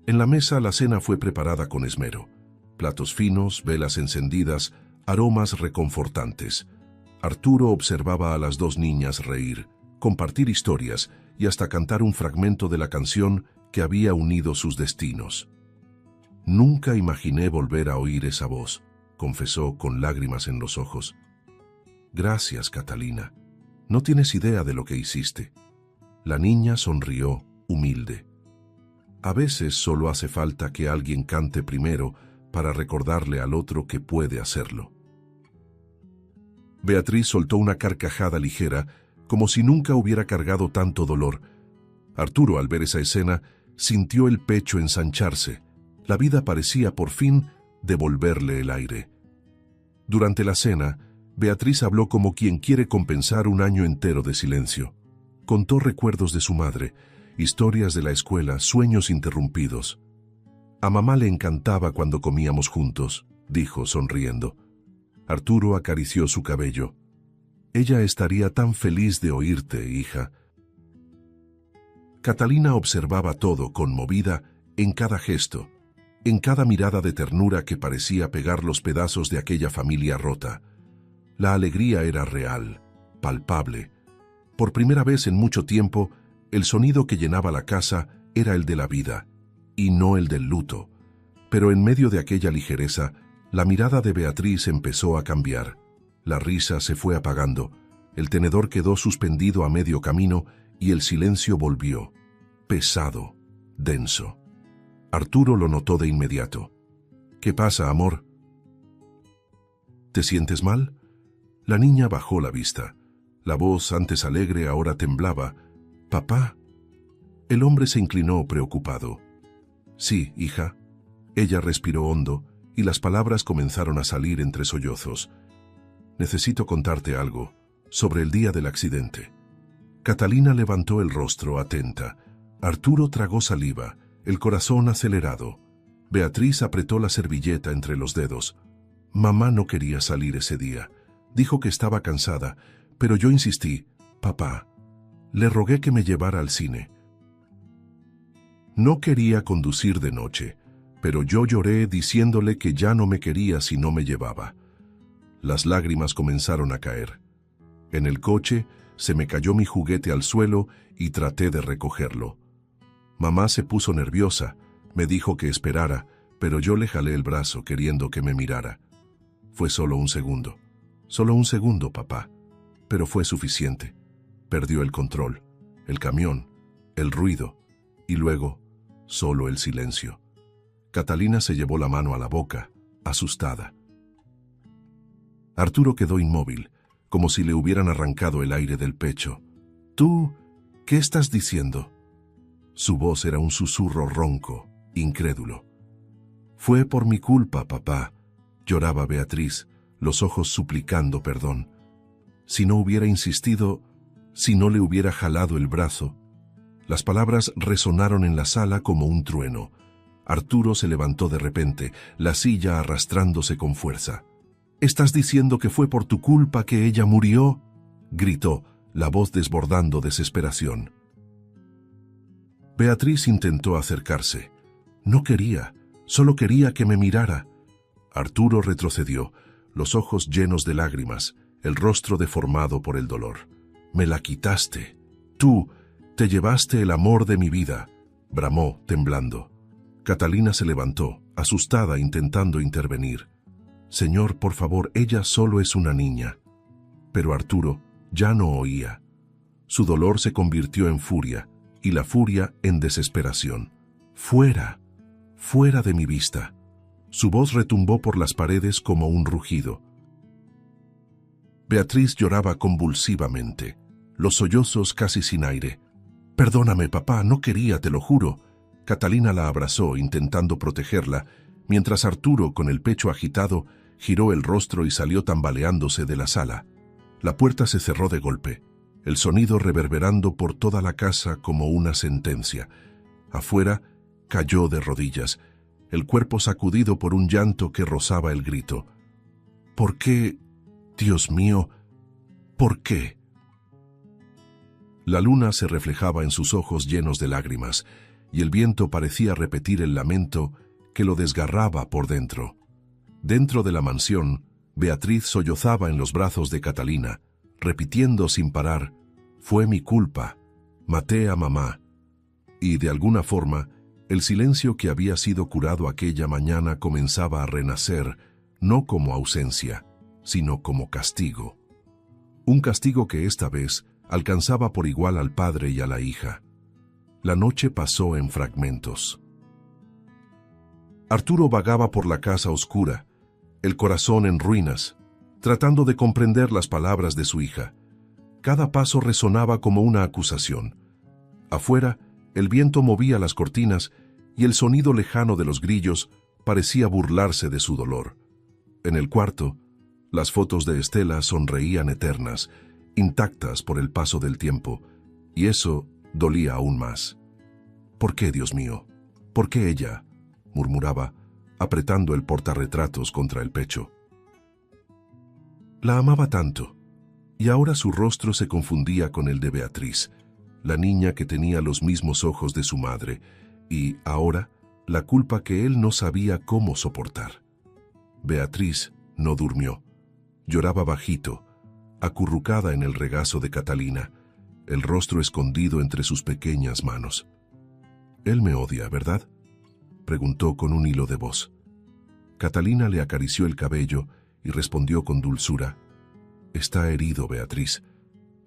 En la mesa la cena fue preparada con esmero. Platos finos, velas encendidas, aromas reconfortantes. Arturo observaba a las dos niñas reír, compartir historias y hasta cantar un fragmento de la canción que había unido sus destinos. «Nunca imaginé volver a oír esa voz», confesó con lágrimas en los ojos. «Gracias, Catalina. No tienes idea de lo que hiciste». La niña sonrió, humilde. A veces solo hace falta que alguien cante primero para recordarle al otro que puede hacerlo. Beatriz soltó una carcajada ligera, como si nunca hubiera cargado tanto dolor. Arturo, al ver esa escena, sintió el pecho ensancharse. La vida parecía, por fin, devolverle el aire. Durante la cena, Beatriz habló como quien quiere compensar un año entero de silencio. Contó recuerdos de su madre, historias de la escuela, sueños interrumpidos. «A mamá le encantaba cuando comíamos juntos», dijo sonriendo. Arturo acarició su cabello. «Ella estaría tan feliz de oírte, hija». Catalina observaba todo, conmovida, en cada gesto, en cada mirada de ternura que parecía pegar los pedazos de aquella familia rota. La alegría era real, palpable. Por primera vez en mucho tiempo, el sonido que llenaba la casa era el de la vida, y no el del luto. Pero en medio de aquella ligereza, la mirada de Beatriz empezó a cambiar. La risa se fue apagando, el tenedor quedó suspendido a medio camino y el silencio volvió, pesado, denso. Arturo lo notó de inmediato. «¿Qué pasa, amor? ¿Te sientes mal?» La niña bajó la vista. La voz, antes alegre, ahora temblaba. «¿Papá?» El hombre se inclinó preocupado. «Sí, hija». Ella respiró hondo y las palabras comenzaron a salir entre sollozos. «Necesito contarte algo sobre el día del accidente». Catalina levantó el rostro atenta. Arturo tragó saliva, el corazón acelerado. Beatriz apretó la servilleta entre los dedos. «Mamá no quería salir ese día. Dijo que estaba cansada, pero yo insistí. Papá, le rogué que me llevara al cine. No quería conducir de noche, pero yo lloré diciéndole que ya no me quería si no me llevaba». Las lágrimas comenzaron a caer. En el coche se me cayó mi juguete al suelo y traté de recogerlo. Mamá se puso nerviosa, me dijo que esperara, pero yo le jalé el brazo queriendo que me mirara. Fue solo un segundo, papá, pero fue suficiente. Perdió el control, el camión, el ruido, y luego solo el silencio. Catalina se llevó la mano a la boca, asustada. Arturo quedó inmóvil, como si le hubieran arrancado el aire del pecho. «¿Tú qué estás diciendo?» Su voz era un susurro ronco, incrédulo. «Fue por mi culpa, papá», lloraba Beatriz, los ojos suplicando perdón. «Si no hubiera insistido, si no le hubiera jalado el brazo». Las palabras resonaron en la sala como un trueno. Arturo se levantó de repente, la silla arrastrándose con fuerza. «¿Estás diciendo que fue por tu culpa que ella murió?», gritó, la voz desbordando desesperación. Beatriz intentó acercarse. No quería, solo quería que me mirara. Arturo retrocedió, los ojos llenos de lágrimas, el rostro deformado por el dolor. «Me la quitaste. Tú te llevaste el amor de mi vida», bramó, temblando. Catalina se levantó, asustada, intentando intervenir. «Señor, por favor, ella solo es una niña». Pero Arturo ya no oía. Su dolor se convirtió en furia, y la furia en desesperación. «Fuera, fuera de mi vista». Su voz retumbó por las paredes como un rugido. Beatriz lloraba convulsivamente, los sollozos casi sin aire. «Perdóname, papá, no quería, te lo juro». Catalina la abrazó, intentando protegerla, mientras Arturo, con el pecho agitado, giró el rostro y salió tambaleándose de la sala. La puerta se cerró de golpe, el sonido reverberando por toda la casa como una sentencia. Afuera cayó de rodillas, el cuerpo sacudido por un llanto que rozaba el grito. «¿Por qué? Dios mío, ¿por qué?». La luna se reflejaba en sus ojos llenos de lágrimas, y el viento parecía repetir el lamento que lo desgarraba por dentro. Dentro de la mansión, Beatriz sollozaba en los brazos de Catalina, repitiendo sin parar: «Fue mi culpa, maté a mamá». Y de alguna forma, el silencio que había sido curado aquella mañana comenzaba a renacer, no como ausencia, sino como castigo. Un castigo que esta vez alcanzaba por igual al padre y a la hija. La noche pasó en fragmentos. Arturo vagaba por la casa oscura, el corazón en ruinas, tratando de comprender las palabras de su hija. Cada paso resonaba como una acusación. Afuera, el viento movía las cortinas y el sonido lejano de los grillos parecía burlarse de su dolor. En el cuarto, las fotos de Estela sonreían eternas, intactas por el paso del tiempo, y eso dolía aún más. «¿Por qué, Dios mío? ¿Por qué ella?», murmuraba, apretando el portarretratos contra el pecho. La amaba tanto, y ahora su rostro se confundía con el de Beatriz, la niña que tenía los mismos ojos de su madre, y, ahora, la culpa que él no sabía cómo soportar. Beatriz no durmió. Lloraba bajito, acurrucada en el regazo de Catalina, el rostro escondido entre sus pequeñas manos. «Él me odia, ¿verdad?», preguntó con un hilo de voz. Catalina le acarició el cabello y respondió con dulzura: «Está herido, Beatriz.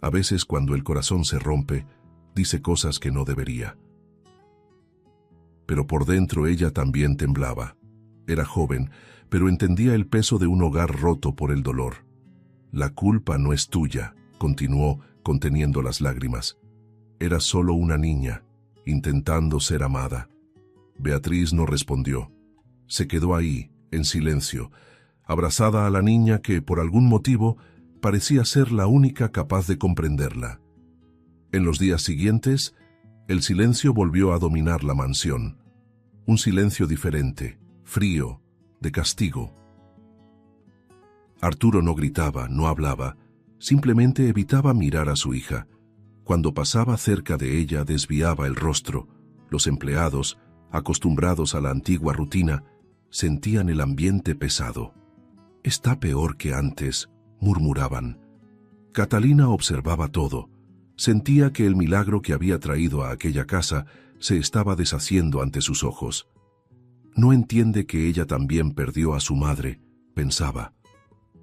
A veces, cuando el corazón se rompe, dice cosas que no debería». Pero por dentro ella también temblaba. Era joven, pero entendía el peso de un hogar roto por el dolor. «La culpa no es tuya», continuó, conteniendo las lágrimas. «Era solo una niña, intentando ser amada». Beatriz no respondió. Se quedó ahí, en silencio, abrazada a la niña que, por algún motivo, parecía ser la única capaz de comprenderla. En los días siguientes, el silencio volvió a dominar la mansión. Un silencio diferente, frío, de castigo. Arturo no gritaba, no hablaba, simplemente evitaba mirar a su hija. Cuando pasaba cerca de ella, desviaba el rostro. Los empleados, acostumbrados a la antigua rutina, sentían el ambiente pesado. «Está peor que antes», murmuraban. Catalina observaba todo. Sentía que el milagro que había traído a aquella casa se estaba deshaciendo ante sus ojos. «No entiende que ella también perdió a su madre», pensaba.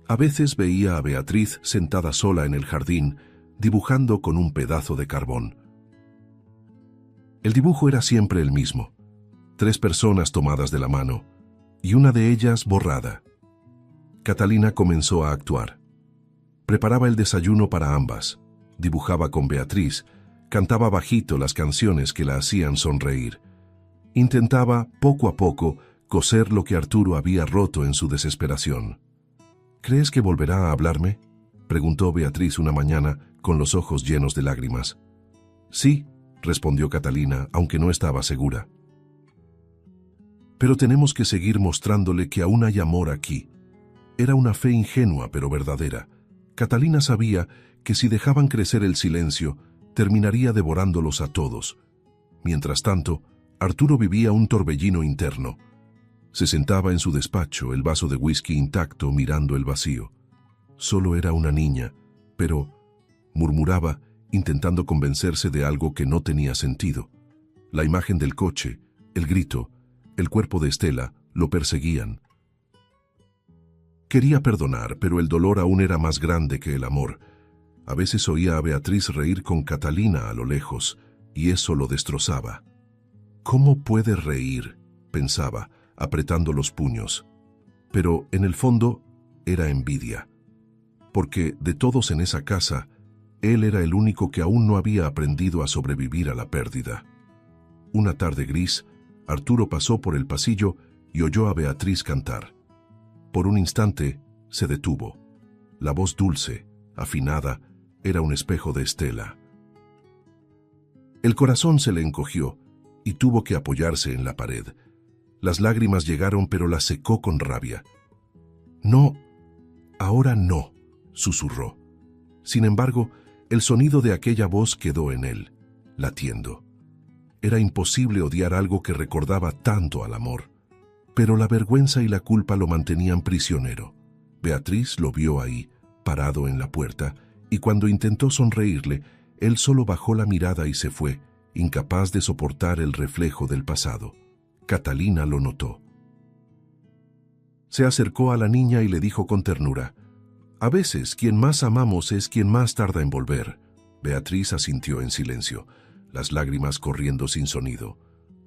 A veces veía a Beatriz sentada sola en el jardín, dibujando con un pedazo de carbón. El dibujo era siempre el mismo: 3 personas tomadas de la mano, y una de ellas borrada. Catalina comenzó a actuar. Preparaba el desayuno para ambas, dibujaba con Beatriz, cantaba bajito las canciones que la hacían sonreír. Intentaba, poco a poco, coser lo que Arturo había roto en su desesperación. «¿Crees que volverá a hablarme?», preguntó Beatriz una mañana, con los ojos llenos de lágrimas. «Sí», respondió Catalina, aunque no estaba segura. «Pero tenemos que seguir mostrándole que aún hay amor aquí». Era una fe ingenua pero verdadera. Catalina sabía que si dejaban crecer el silencio, terminaría devorándolos a todos. Mientras tanto, Arturo vivía un torbellino interno. Se sentaba en su despacho, el vaso de whisky intacto, mirando el vacío. Solo era una niña, pero, murmuraba, intentando convencerse de algo que no tenía sentido. La imagen del coche, el grito, el cuerpo de Estela, lo perseguían. Quería perdonar, pero el dolor aún era más grande que el amor. A veces oía a Beatriz reír con Catalina a lo lejos, y eso lo destrozaba. ¿Cómo puede reír?, pensaba, apretando los puños. Pero, en el fondo, era envidia. Porque, de todos en esa casa, él era el único que aún no había aprendido a sobrevivir a la pérdida. Una tarde gris, Arturo pasó por el pasillo y oyó a Beatriz cantar. Por un instante, se detuvo. La voz dulce, afinada, era un espejo de Estela. El corazón se le encogió y tuvo que apoyarse en la pared. Las lágrimas llegaron, pero las secó con rabia. «No, ahora no», susurró. Sin embargo, el sonido de aquella voz quedó en él, latiendo. Era imposible odiar algo que recordaba tanto al amor. Pero la vergüenza y la culpa lo mantenían prisionero. Beatriz lo vio ahí, parado en la puerta, y cuando intentó sonreírle, él solo bajó la mirada y se fue, incapaz de soportar el reflejo del pasado. Catalina lo notó. Se acercó a la niña y le dijo con ternura: «A veces, quien más amamos es quien más tarda en volver». Beatriz asintió en silencio, las lágrimas corriendo sin sonido.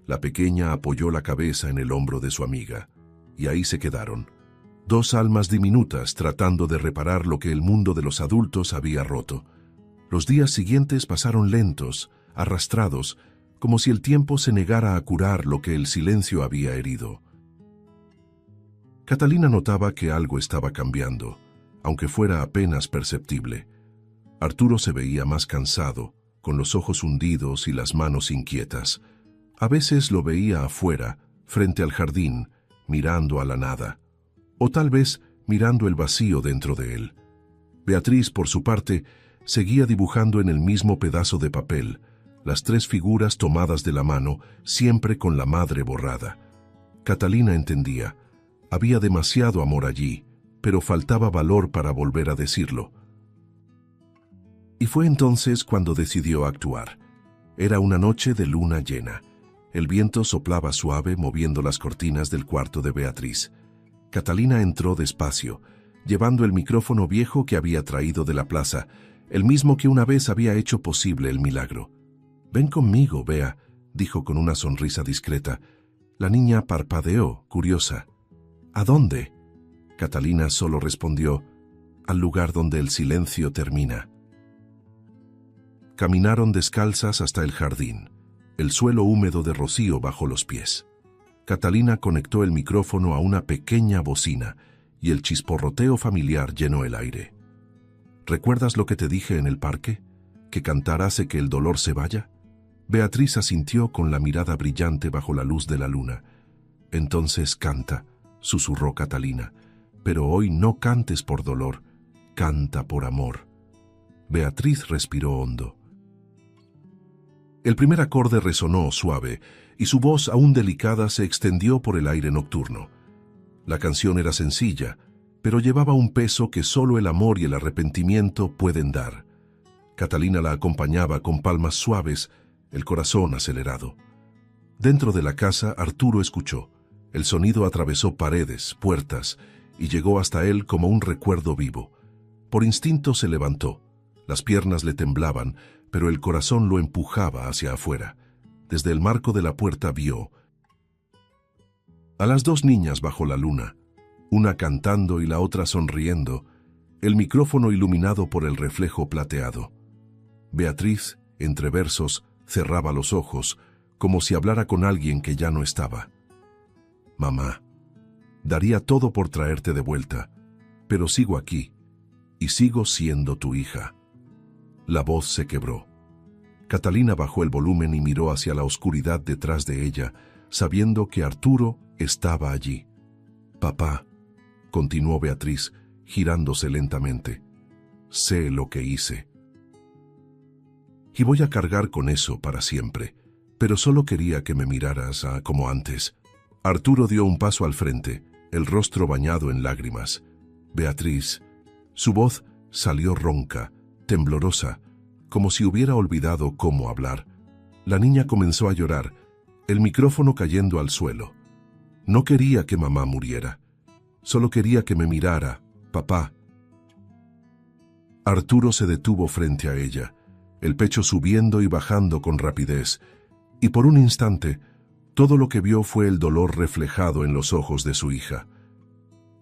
La pequeña apoyó la cabeza en el hombro de su amiga, y ahí se quedaron, dos almas diminutas tratando de reparar lo que el mundo de los adultos había roto. Los días siguientes pasaron lentos, arrastrados, como si el tiempo se negara a curar lo que el silencio había herido. Catalina notaba que algo estaba cambiando, aunque fuera apenas perceptible. Arturo se veía más cansado, con los ojos hundidos y las manos inquietas. A veces lo veía afuera, frente al jardín, mirando a la nada, o tal vez mirando el vacío dentro de él. Beatriz, por su parte, seguía dibujando en el mismo pedazo de papel, las tres figuras tomadas de la mano, siempre con la madre borrada. Catalina entendía. Había demasiado amor allí, pero faltaba valor para volver a decirlo. Y fue entonces cuando decidió actuar. Era una noche de luna llena. El viento soplaba suave, moviendo las cortinas del cuarto de Beatriz. Catalina entró despacio, llevando el micrófono viejo que había traído de la plaza, el mismo que una vez había hecho posible el milagro. «Ven conmigo, Bea», dijo con una sonrisa discreta. La niña parpadeó, curiosa. «¿A dónde?» Catalina solo respondió: «Al lugar donde el silencio termina». Caminaron descalzas hasta el jardín, el suelo húmedo de rocío bajo los pies. Catalina conectó el micrófono a una pequeña bocina y el chisporroteo familiar llenó el aire. «¿Recuerdas lo que te dije en el parque? ¿Que cantar hace que el dolor se vaya?» Beatriz asintió con la mirada brillante bajo la luz de la luna. «Entonces canta», susurró Catalina, «pero hoy no cantes por dolor, canta por amor». Beatriz respiró hondo. El primer acorde resonó suave, y su voz aún delicada se extendió por el aire nocturno. La canción era sencilla, pero llevaba un peso que solo el amor y el arrepentimiento pueden dar. Catalina la acompañaba con palmas suaves, el corazón acelerado. Dentro de la casa, Arturo escuchó. El sonido atravesó paredes, puertas, y llegó hasta él como un recuerdo vivo. Por instinto se levantó. Las piernas le temblaban, pero el corazón lo empujaba hacia afuera. Desde el marco de la puerta vio a las dos niñas bajo la luna, una cantando y la otra sonriendo, el micrófono iluminado por el reflejo plateado. Beatriz, entre versos, cerraba los ojos, como si hablara con alguien que ya no estaba. «Mamá, daría todo por traerte de vuelta, pero sigo aquí, y sigo siendo tu hija». La voz se quebró. Catalina bajó el volumen y miró hacia la oscuridad detrás de ella, sabiendo que Arturo estaba allí. «Papá», continuó Beatriz, girándose lentamente, «sé lo que hice. Y voy a cargar con eso para siempre. pero solo quería que me miraras como antes. Arturo dio un paso al frente, el rostro bañado en lágrimas. Beatriz. Su voz salió ronca, temblorosa, como si hubiera olvidado cómo hablar. La niña comenzó a llorar, el micrófono cayendo al suelo. No quería que mamá muriera. Solo quería que me mirara, papá. Arturo se detuvo frente a ella, el pecho subiendo y bajando con rapidez, y por un instante, todo lo que vio fue el dolor reflejado en los ojos de su hija,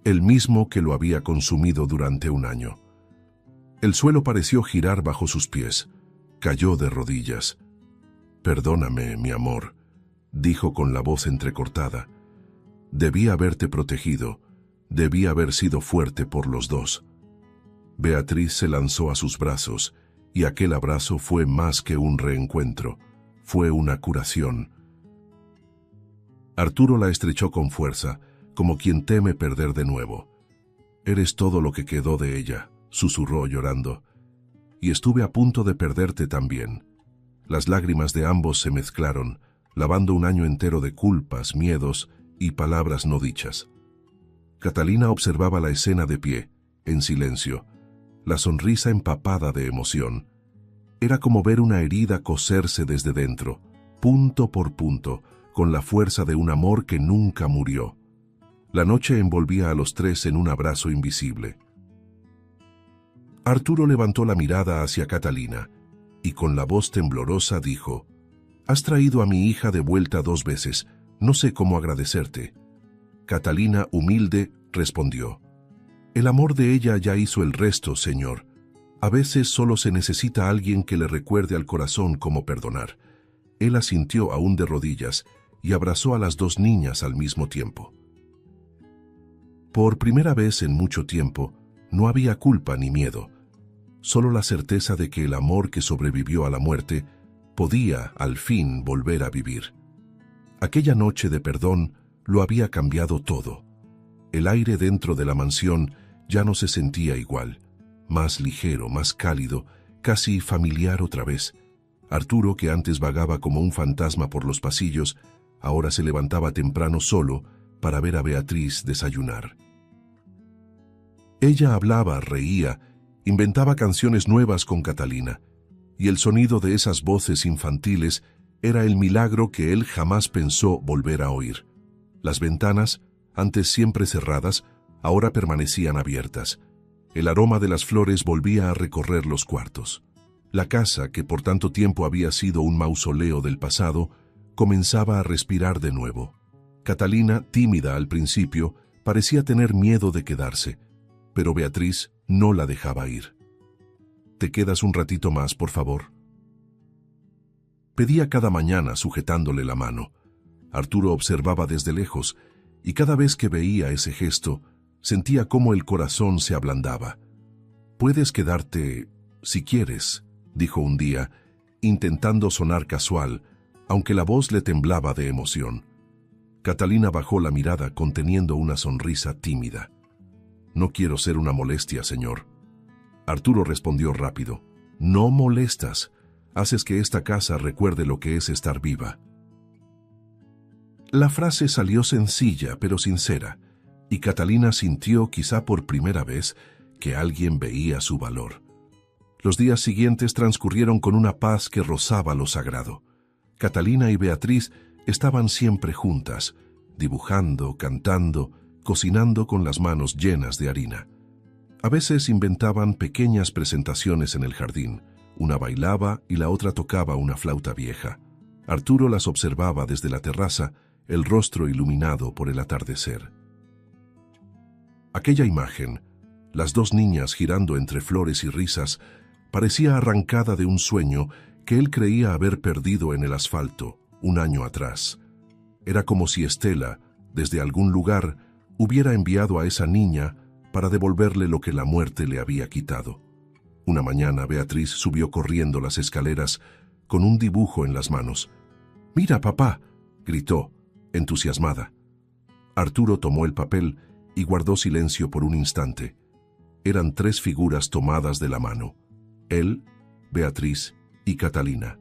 el mismo que lo había consumido durante un año. El suelo pareció girar bajo sus pies. Cayó de rodillas. «Perdóname, mi amor», dijo con la voz entrecortada. «Debí haberte protegido, debí haber sido fuerte por los dos». Beatriz se lanzó a sus brazos, y aquel abrazo fue más que un reencuentro, fue una curación. Arturo la estrechó con fuerza, como quien teme perder de nuevo. «Eres todo lo que quedó de ella», susurró llorando. «Y estuve a punto de perderte también». Las lágrimas de ambos se mezclaron, lavando un año entero de culpas, miedos y palabras no dichas. Catalina observaba la escena de pie, en silencio, la sonrisa empapada de emoción. Era como ver una herida coserse desde dentro, punto por punto, con la fuerza de un amor que nunca murió. La noche envolvía a los tres en un abrazo invisible. Arturo levantó la mirada hacia Catalina y con la voz temblorosa dijo: «Has traído a mi hija de vuelta 2 veces, no sé cómo agradecerte». Catalina, humilde, respondió: «El amor de ella ya hizo el resto, señor. A veces solo se necesita alguien que le recuerde al corazón cómo perdonar». Él asintió aún de rodillas y abrazó a las 2 niñas al mismo tiempo. Por primera vez en mucho tiempo, no había culpa ni miedo, solo la certeza de que el amor que sobrevivió a la muerte podía, al fin, volver a vivir. Aquella noche de perdón lo había cambiado todo. El aire dentro de la mansión ya no se sentía igual, más ligero, más cálido, casi familiar otra vez. Arturo, que antes vagaba como un fantasma por los pasillos, ahora se levantaba temprano solo para ver a Beatriz desayunar. Ella hablaba, reía, inventaba canciones nuevas con Catalina, y el sonido de esas voces infantiles era el milagro que él jamás pensó volver a oír. Las ventanas, antes siempre cerradas, ahora permanecían abiertas. El aroma de las flores volvía a recorrer los cuartos. La casa, que por tanto tiempo había sido un mausoleo del pasado, comenzaba a respirar de nuevo. Catalina, tímida al principio, parecía tener miedo de quedarse, pero Beatriz no la dejaba ir. «¿Te quedas un ratito más, por favor?». Pedía cada mañana sujetándole la mano. Arturo observaba desde lejos, y cada vez que veía ese gesto, sentía cómo el corazón se ablandaba. «Puedes quedarte, si quieres», dijo un día, intentando sonar casual, aunque la voz le temblaba de emoción. Catalina bajó la mirada conteniendo una sonrisa tímida. «No quiero ser una molestia, señor». Arturo respondió rápido: «No molestas. Haces que esta casa recuerde lo que es estar viva». La frase salió sencilla pero sincera, y Catalina sintió, quizá por primera vez, que alguien veía su valor. Los días siguientes transcurrieron con una paz que rozaba lo sagrado. Catalina y Beatriz estaban siempre juntas, dibujando, cantando, cocinando con las manos llenas de harina. A veces inventaban pequeñas presentaciones en el jardín. Una bailaba y la otra tocaba una flauta vieja. Arturo las observaba desde la terraza, el rostro iluminado por el atardecer. Aquella imagen, las 2 niñas girando entre flores y risas, parecía arrancada de un sueño que él creía haber perdido en el asfalto un año atrás. Era como si Estela, desde algún lugar, hubiera enviado a esa niña para devolverle lo que la muerte le había quitado. Una mañana Beatriz subió corriendo las escaleras con un dibujo en las manos. «¡Mira, papá!», gritó, entusiasmada. Arturo tomó el papel y guardó silencio por un instante. Eran 3 figuras tomadas de la mano: él, Beatriz y Catalina.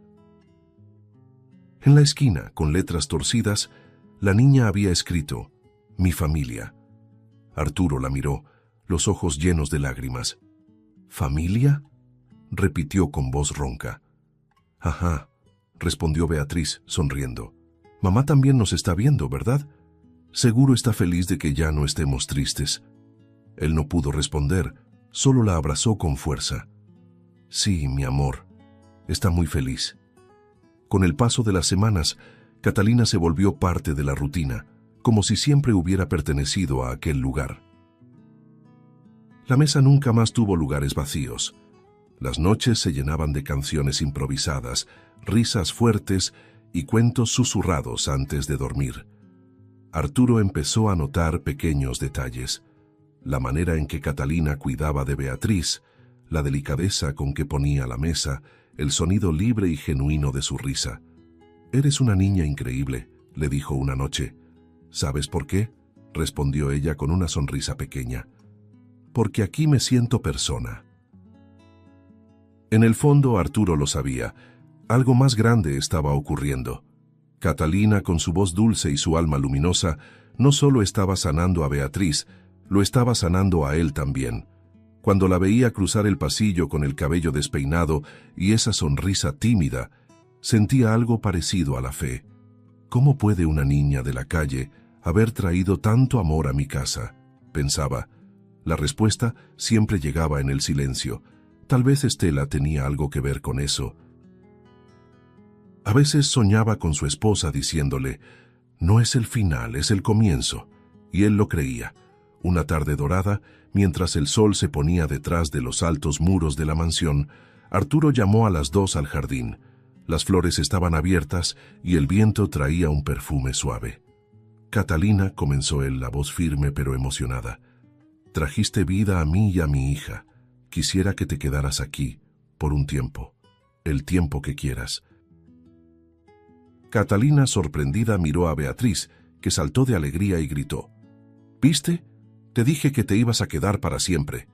En la esquina, con letras torcidas, la niña había escrito: «Mi familia». Arturo la miró, los ojos llenos de lágrimas. «¿Familia?», repitió con voz ronca. «Ajá», respondió Beatriz, sonriendo. «Mamá también nos está viendo, ¿verdad? Seguro está feliz de que ya no estemos tristes». Él no pudo responder, solo la abrazó con fuerza. «Sí, mi amor, está muy feliz». Con el paso de las semanas, Catalina se volvió parte de la rutina, como si siempre hubiera pertenecido a aquel lugar. La mesa nunca más tuvo lugares vacíos. Las noches se llenaban de canciones improvisadas, risas fuertes y cuentos susurrados antes de dormir. Arturo empezó a notar pequeños detalles: la manera en que Catalina cuidaba de Beatriz, la delicadeza con que ponía la mesa, el sonido libre y genuino de su risa. «Eres una niña increíble», le dijo una noche. «¿Sabes por qué?», respondió ella con una sonrisa pequeña. «Porque aquí me siento persona». En el fondo Arturo lo sabía. Algo más grande estaba ocurriendo. Catalina, con su voz dulce y su alma luminosa, no solo estaba sanando a Beatriz, lo estaba sanando a él también. Cuando la veía cruzar el pasillo con el cabello despeinado y esa sonrisa tímida, sentía algo parecido a la fe. ¿Cómo puede una niña de la calle haber traído tanto amor a mi casa?, pensaba. La respuesta siempre llegaba en el silencio. Tal vez Estela tenía algo que ver con eso. A veces soñaba con su esposa diciéndole: «No es el final, es el comienzo», y él lo creía. Una tarde dorada, mientras el sol se ponía detrás de los altos muros de la mansión, Arturo llamó a las 2 al jardín. Las flores estaban abiertas y el viento traía un perfume suave. «Catalina», comenzó él, la voz firme pero emocionada, «trajiste vida a mí y a mi hija. Quisiera que te quedaras aquí, por un tiempo, el tiempo que quieras». Catalina, sorprendida, miró a Beatriz, que saltó de alegría y gritó: «¿Viste? Te dije que te ibas a quedar para siempre».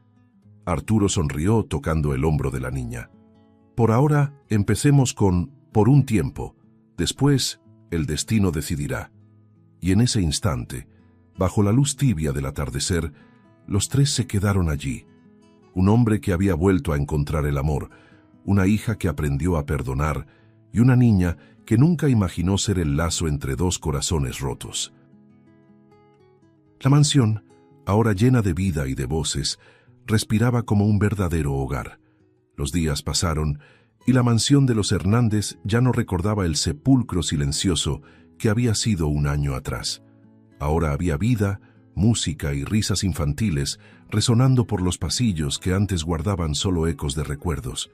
Arturo sonrió tocando el hombro de la niña. «Por ahora, empecemos con por un tiempo. Después, el destino decidirá». Y en ese instante, bajo la luz tibia del atardecer, los tres se quedaron allí. Un hombre que había vuelto a encontrar el amor, una hija que aprendió a perdonar y una niña que nunca imaginó ser el lazo entre dos corazones rotos. La mansión, ahora llena de vida y de voces, respiraba como un verdadero hogar. Los días pasaron y la mansión de los Hernández ya no recordaba el sepulcro silencioso que había sido un año atrás. Ahora había vida, música y risas infantiles resonando por los pasillos que antes guardaban solo ecos de recuerdos.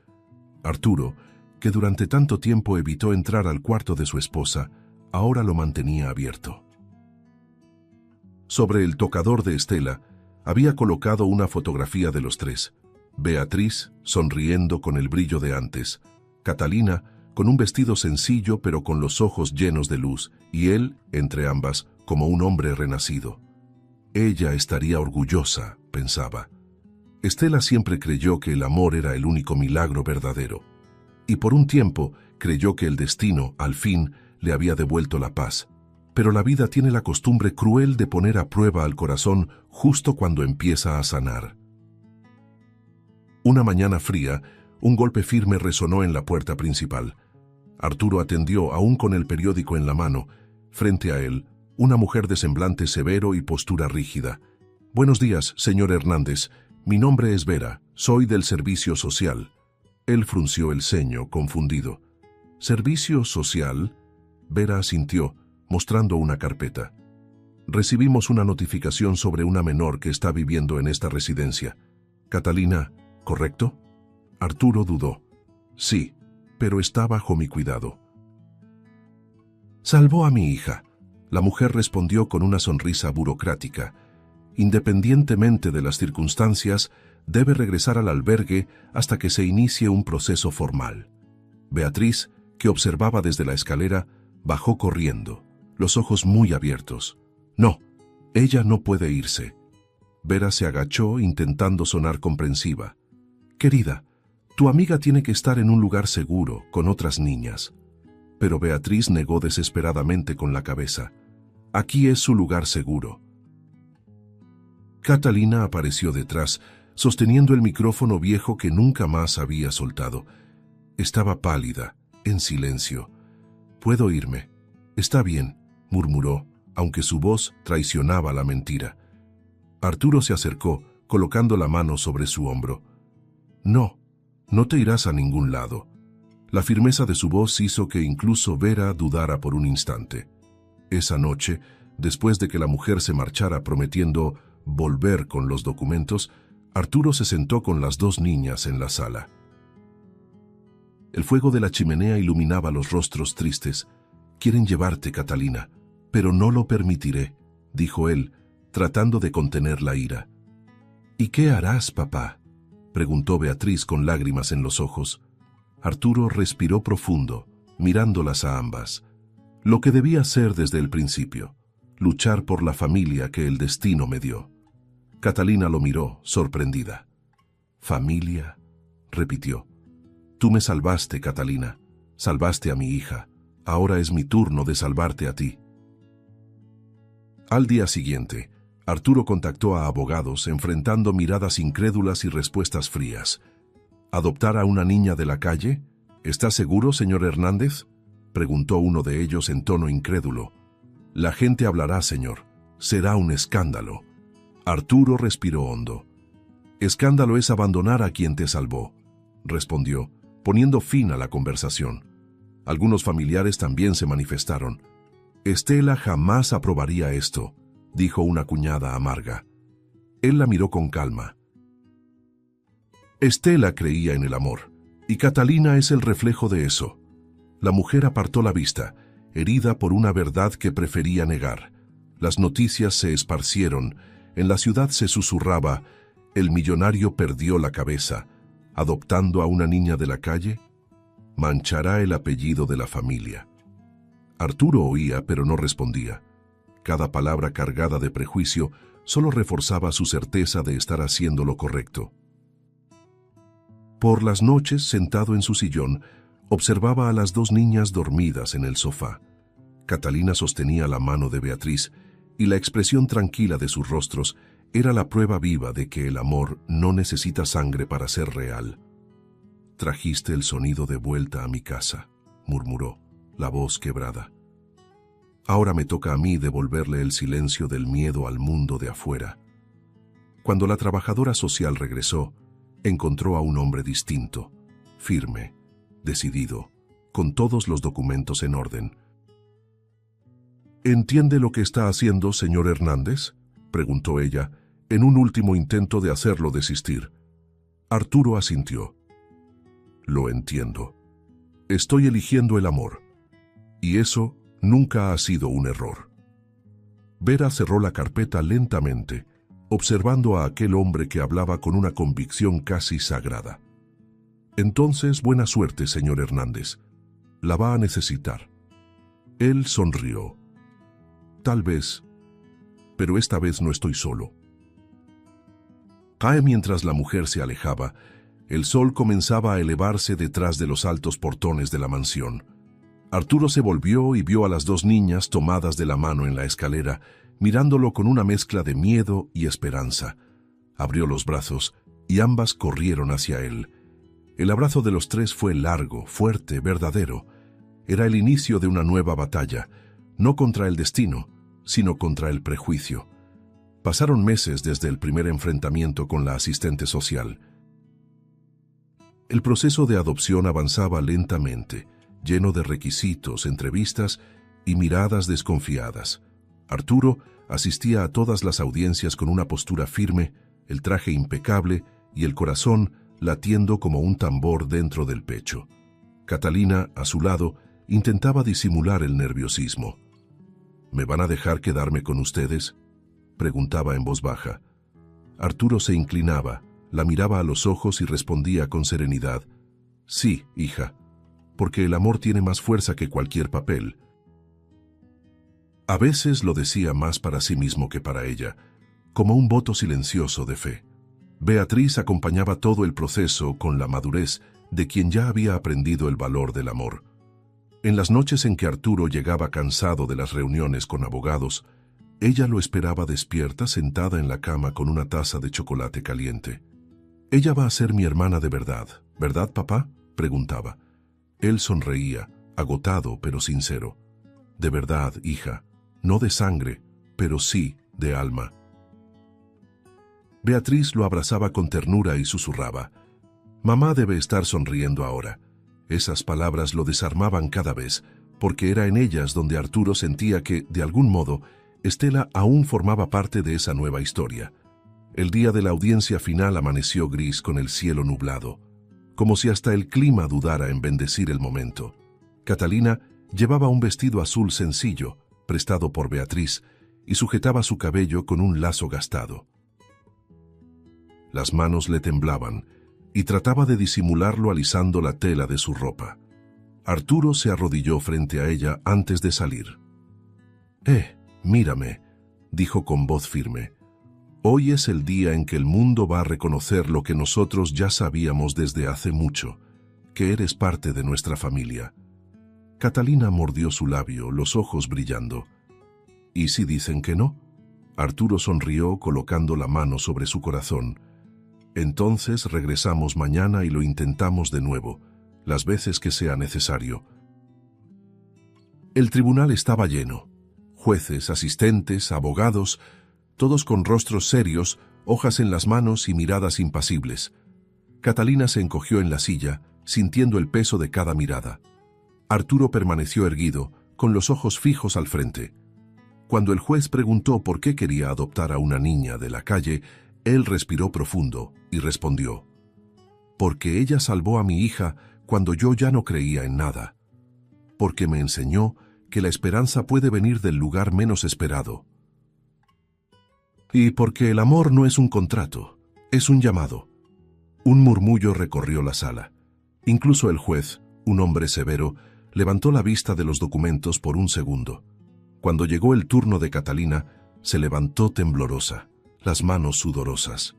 Arturo, que durante tanto tiempo evitó entrar al cuarto de su esposa, ahora lo mantenía abierto. Sobre el tocador de Estela había colocado una fotografía de los tres: Beatriz, sonriendo con el brillo de antes; Catalina, con un vestido sencillo pero con los ojos llenos de luz, y él, entre ambas, como un hombre renacido. Ella estaría orgullosa, pensaba. Estela siempre creyó que el amor era el único milagro verdadero, y por un tiempo creyó que el destino, al fin, le había devuelto la paz. Pero la vida tiene la costumbre cruel de poner a prueba al corazón justo cuando empieza a sanar. Una mañana fría, un golpe firme resonó en la puerta principal. Arturo atendió, aún con el periódico en la mano. Frente a él, una mujer de semblante severo y postura rígida. «Buenos días, señor Hernández. Mi nombre es Vera. Soy del servicio social». Él frunció el ceño, confundido. «¿Servicio social?». Vera asintió, mostrando una carpeta. «Recibimos una notificación sobre una menor que está viviendo en esta residencia. Catalina, ¿correcto?». Arturo dudó. «Sí, pero está bajo mi cuidado». «Salvó a mi hija», la mujer respondió con una sonrisa burocrática. «Independientemente de las circunstancias, debe regresar al albergue hasta que se inicie un proceso formal». Beatriz, que observaba desde la escalera, bajó corriendo, los ojos muy abiertos. «No, ella no puede irse». Vera se agachó intentando sonar comprensiva. «Querida, tu amiga tiene que estar en un lugar seguro, con otras niñas». pero Beatriz negó desesperadamente con la cabeza. Aquí es su lugar seguro. Catalina apareció detrás, sosteniendo el micrófono viejo que nunca más había soltado. Estaba pálida, en silencio. «Puedo irme. Está bien», murmuró, aunque su voz traicionaba la mentira. Arturo se acercó, colocando la mano sobre su hombro. «No, no te irás a ningún lado». La firmeza de su voz hizo que incluso Vera dudara por un instante. Esa noche, después de que la mujer se marchara prometiendo volver con los documentos, Arturo se sentó con las dos niñas en la sala. El fuego de la chimenea iluminaba los rostros tristes. «Quieren llevarte, Catalina, pero no lo permitiré», dijo él, tratando de contener la ira. «¿Y qué harás, papá?», preguntó Beatriz con lágrimas en los ojos. Arturo respiró profundo, mirándolas a ambas. Lo que debía hacer desde el principio, luchar por la familia que el destino me dio. Catalina lo miró, sorprendida. «¿Familia?», repitió. «Tú me salvaste, Catalina. Salvaste a mi hija. Ahora es mi turno de salvarte a ti». Al día siguiente, Arturo contactó a abogados, enfrentando miradas incrédulas y respuestas frías. «¿Adoptar a una niña de la calle? ¿Está seguro, señor Hernández?», preguntó uno de ellos en tono incrédulo. «La gente hablará, señor. Será un escándalo». Arturo respiró hondo. «Escándalo es abandonar a quien te salvó», respondió, poniendo fin a la conversación. Algunos familiares también se manifestaron. «Estela jamás aprobaría esto», dijo una cuñada amarga. Él la miró con calma. Estela creía en el amor, y Catalina es el reflejo de eso. La mujer apartó la vista, herida por una verdad que prefería negar. Las noticias se esparcieron, en la ciudad se susurraba: «El millonario perdió la cabeza, adoptando a una niña de la calle, manchará el apellido de la familia». Arturo oía, pero no respondía. Cada palabra cargada de prejuicio solo reforzaba su certeza de estar haciendo lo correcto. Por las noches, sentado en su sillón, observaba a las dos niñas dormidas en el sofá. Catalina sostenía la mano de Beatriz, y la expresión tranquila de sus rostros era la prueba viva de que el amor no necesita sangre para ser real. «Trajiste el sonido de vuelta a mi casa», murmuró, la voz quebrada. «Ahora me toca a mí devolverle el silencio del miedo al mundo de afuera». Cuando la trabajadora social regresó, encontró a un hombre distinto, firme, decidido, con todos los documentos en orden. «¿Entiende lo que está haciendo, señor Hernández?», preguntó ella, en un último intento de hacerlo desistir. Arturo asintió. «Lo entiendo. Estoy eligiendo el amor. Y eso nunca ha sido un error». Vera cerró la carpeta lentamente, observando a aquel hombre que hablaba con una convicción casi sagrada. «Entonces, buena suerte, señor Hernández. La va a necesitar». Él sonrió. «Tal vez, pero esta vez no estoy solo». Cae mientras la mujer se alejaba. El sol comenzaba a elevarse detrás de los altos portones de la mansión. Arturo se volvió y vio a las dos niñas tomadas de la mano en la escalera, mirándolo con una mezcla de miedo y esperanza. Abrió los brazos y ambas corrieron hacia él. El abrazo de los tres fue largo, fuerte, verdadero. Era el inicio de una nueva batalla, no contra el destino, sino contra el prejuicio. Pasaron meses desde el primer enfrentamiento con la asistente social. El proceso de adopción avanzaba lentamente, lleno de requisitos, entrevistas y miradas desconfiadas. Arturo asistía a todas las audiencias con una postura firme, el traje impecable y el corazón latiendo como un tambor dentro del pecho. Catalina, a su lado, intentaba disimular el nerviosismo. «¿Me van a dejar quedarme con ustedes?», preguntaba en voz baja. Arturo se inclinaba, la miraba a los ojos y respondía con serenidad: «Sí, hija, porque el amor tiene más fuerza que cualquier papel». A veces lo decía más para sí mismo que para ella, como un voto silencioso de fe. Beatriz acompañaba todo el proceso con la madurez de quien ya había aprendido el valor del amor. En las noches en que Arturo llegaba cansado de las reuniones con abogados, ella lo esperaba despierta sentada en la cama con una taza de chocolate caliente. «Ella va a ser mi hermana de verdad, ¿verdad, papá?», preguntaba. Él sonreía, agotado pero sincero. «De verdad, hija, no de sangre, pero sí de alma». Beatriz lo abrazaba con ternura y susurraba: «Mamá debe estar sonriendo ahora». Esas palabras lo desarmaban cada vez, porque era en ellas donde Arturo sentía que, de algún modo, Estela aún formaba parte de esa nueva historia. El día de la audiencia final amaneció gris con el cielo nublado, como si hasta el clima dudara en bendecir el momento. Catalina llevaba un vestido azul sencillo, prestado por Beatriz, y sujetaba su cabello con un lazo gastado. Las manos le temblaban, y trataba de disimularlo alisando la tela de su ropa. Arturo se arrodilló frente a ella antes de salir. Mírame», dijo con voz firme. «Hoy es el día en que el mundo va a reconocer lo que nosotros ya sabíamos desde hace mucho, que eres parte de nuestra familia». Catalina mordió su labio, los ojos brillando. «¿Y si dicen que no?». Arturo sonrió colocando la mano sobre su corazón. «Entonces regresamos mañana y lo intentamos de nuevo, las veces que sea necesario». El tribunal estaba lleno. Jueces, asistentes, abogados, todos con rostros serios, hojas en las manos y miradas impasibles. Catalina se encogió en la silla, sintiendo el peso de cada mirada. Arturo permaneció erguido, con los ojos fijos al frente. Cuando el juez preguntó por qué quería adoptar a una niña de la calle, él respiró profundo y respondió: «Porque ella salvó a mi hija cuando yo ya no creía en nada. Porque me enseñó que la esperanza puede venir del lugar menos esperado. Y porque el amor no es un contrato, es un llamado». Un murmullo recorrió la sala. Incluso el juez, un hombre severo, levantó la vista de los documentos por un segundo. Cuando llegó el turno de Catalina, se levantó temblorosa, las manos sudorosas.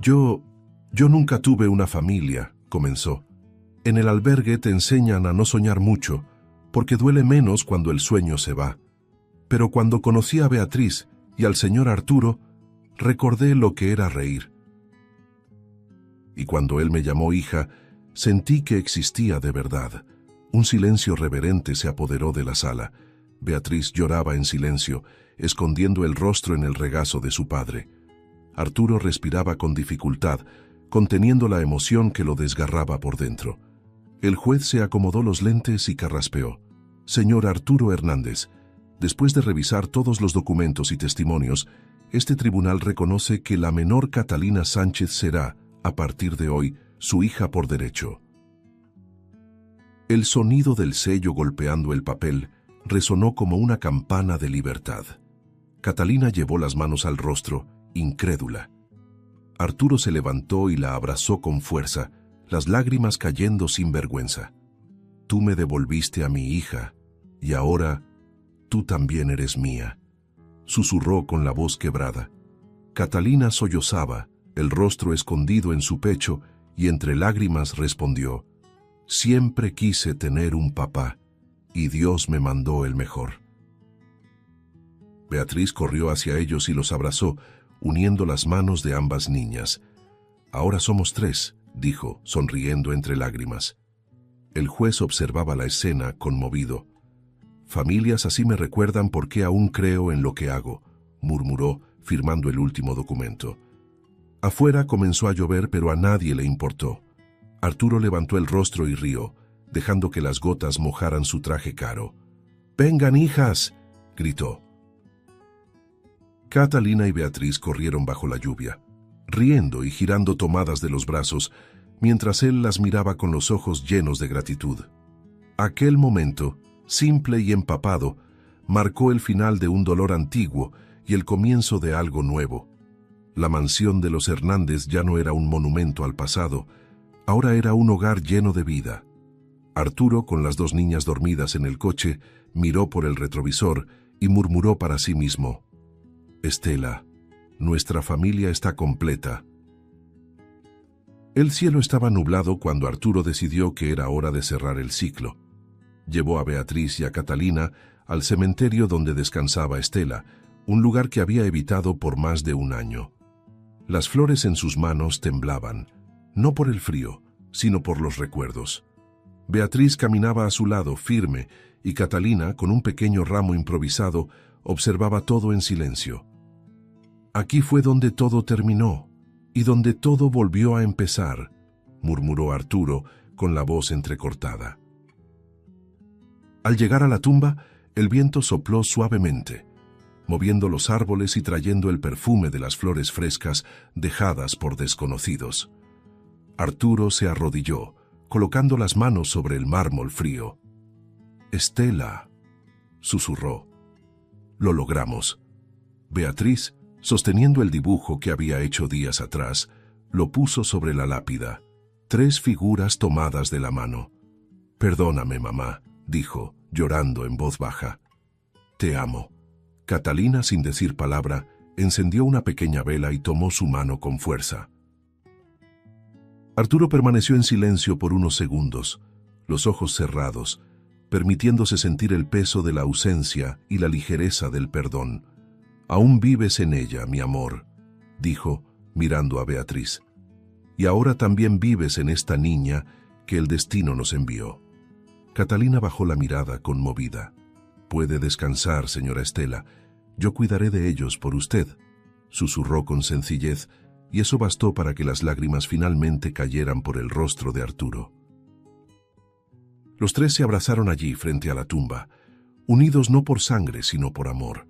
Yo nunca tuve una familia», comenzó. «En el albergue te enseñan a no soñar mucho, porque duele menos cuando el sueño se va. Pero cuando conocí a Beatriz y al señor Arturo, recordé lo que era reír. Y cuando él me llamó hija, sentí que existía de verdad». Un silencio reverente se apoderó de la sala. Beatriz lloraba en silencio, escondiendo el rostro en el regazo de su padre. Arturo respiraba con dificultad, conteniendo la emoción que lo desgarraba por dentro. El juez se acomodó los lentes y carraspeó: «Señor Arturo Hernández, después de revisar todos los documentos y testimonios, este tribunal reconoce que la menor Catalina Sánchez será, a partir de hoy, su hija por derecho». El sonido del sello golpeando el papel resonó como una campana de libertad. Catalina llevó las manos al rostro, incrédula. Arturo se levantó y la abrazó con fuerza, las lágrimas cayendo sin vergüenza. «Tú me devolviste a mi hija, y ahora tú también eres mía», susurró con la voz quebrada. Catalina sollozaba, el rostro escondido en su pecho, y entre lágrimas respondió: «Siempre quise tener un papá, y Dios me mandó el mejor». Beatriz corrió hacia ellos y los abrazó, uniendo las manos de ambas niñas. «Ahora somos 3», dijo, sonriendo entre lágrimas. El juez observaba la escena, conmovido. «Familias así me recuerdan por qué aún creo en lo que hago», murmuró, firmando el último documento. Afuera comenzó a llover, pero a nadie le importó. Arturo levantó el rostro y rió, dejando que las gotas mojaran su traje caro. «¡Vengan, hijas!», gritó. Catalina y Beatriz corrieron bajo la lluvia, riendo y girando tomadas de los brazos, mientras él las miraba con los ojos llenos de gratitud. Aquel momento, simple y empapado, marcó el final de un dolor antiguo y el comienzo de algo nuevo. La mansión de los Hernández ya no era un monumento al pasado, ahora era un hogar lleno de vida. Arturo, con las 2 niñas dormidas en el coche, miró por el retrovisor y murmuró para sí mismo: «Estela, nuestra familia está completa». El cielo estaba nublado cuando Arturo decidió que era hora de cerrar el ciclo. Llevó a Beatriz y a Catalina al cementerio donde descansaba Estela, un lugar que había evitado por más de un año. Las flores en sus manos temblaban, no por el frío, sino por los recuerdos. Beatriz caminaba a su lado, firme, y Catalina, con un pequeño ramo improvisado, observaba todo en silencio. «Aquí fue donde todo terminó, y donde todo volvió a empezar», murmuró Arturo con la voz entrecortada. Al llegar a la tumba, el viento sopló suavemente, moviendo los árboles y trayendo el perfume de las flores frescas dejadas por desconocidos. Arturo se arrodilló, colocando las manos sobre el mármol frío. «Estela», susurró. «Lo logramos». Beatriz, sosteniendo el dibujo que había hecho días atrás, lo puso sobre la lápida, 3 figuras tomadas de la mano. «Perdóname, mamá», dijo, llorando en voz baja. «Te amo». Catalina, sin decir palabra, encendió una pequeña vela y tomó su mano con fuerza. Arturo permaneció en silencio por unos segundos, los ojos cerrados, permitiéndose sentir el peso de la ausencia y la ligereza del perdón. «Aún vives en ella, mi amor», dijo, mirando a Beatriz. «Y ahora también vives en esta niña que el destino nos envió». Catalina bajó la mirada conmovida. «Puede descansar, señora Estela. Yo cuidaré de ellos por usted», susurró con sencillez, y eso bastó para que las lágrimas finalmente cayeran por el rostro de Arturo. Los 3 se abrazaron allí frente a la tumba, unidos no por sangre sino por amor.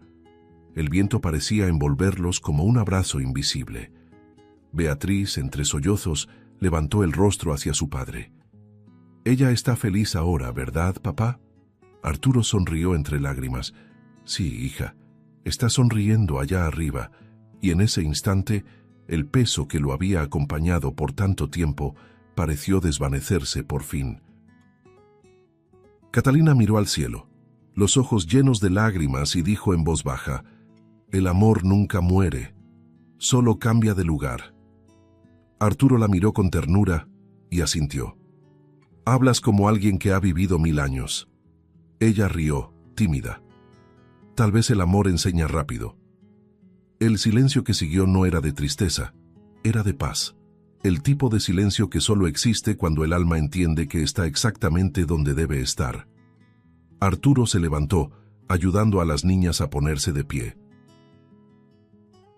El viento parecía envolverlos como un abrazo invisible. Beatriz, entre sollozos, levantó el rostro hacia su padre. «Ella está feliz ahora, ¿verdad, papá?». Arturo sonrió entre lágrimas. «Sí, hija, está sonriendo allá arriba», y en ese instante, el peso que lo había acompañado por tanto tiempo pareció desvanecerse por fin. Catalina miró al cielo, los ojos llenos de lágrimas, y dijo en voz baja: «El amor nunca muere, solo cambia de lugar». Arturo la miró con ternura y asintió. «Hablas como alguien que ha vivido 1000 años». Ella rió, tímida. «Tal vez el amor enseña rápido». El silencio que siguió no era de tristeza, era de paz. El tipo de silencio que solo existe cuando el alma entiende que está exactamente donde debe estar. Arturo se levantó, ayudando a las niñas a ponerse de pie.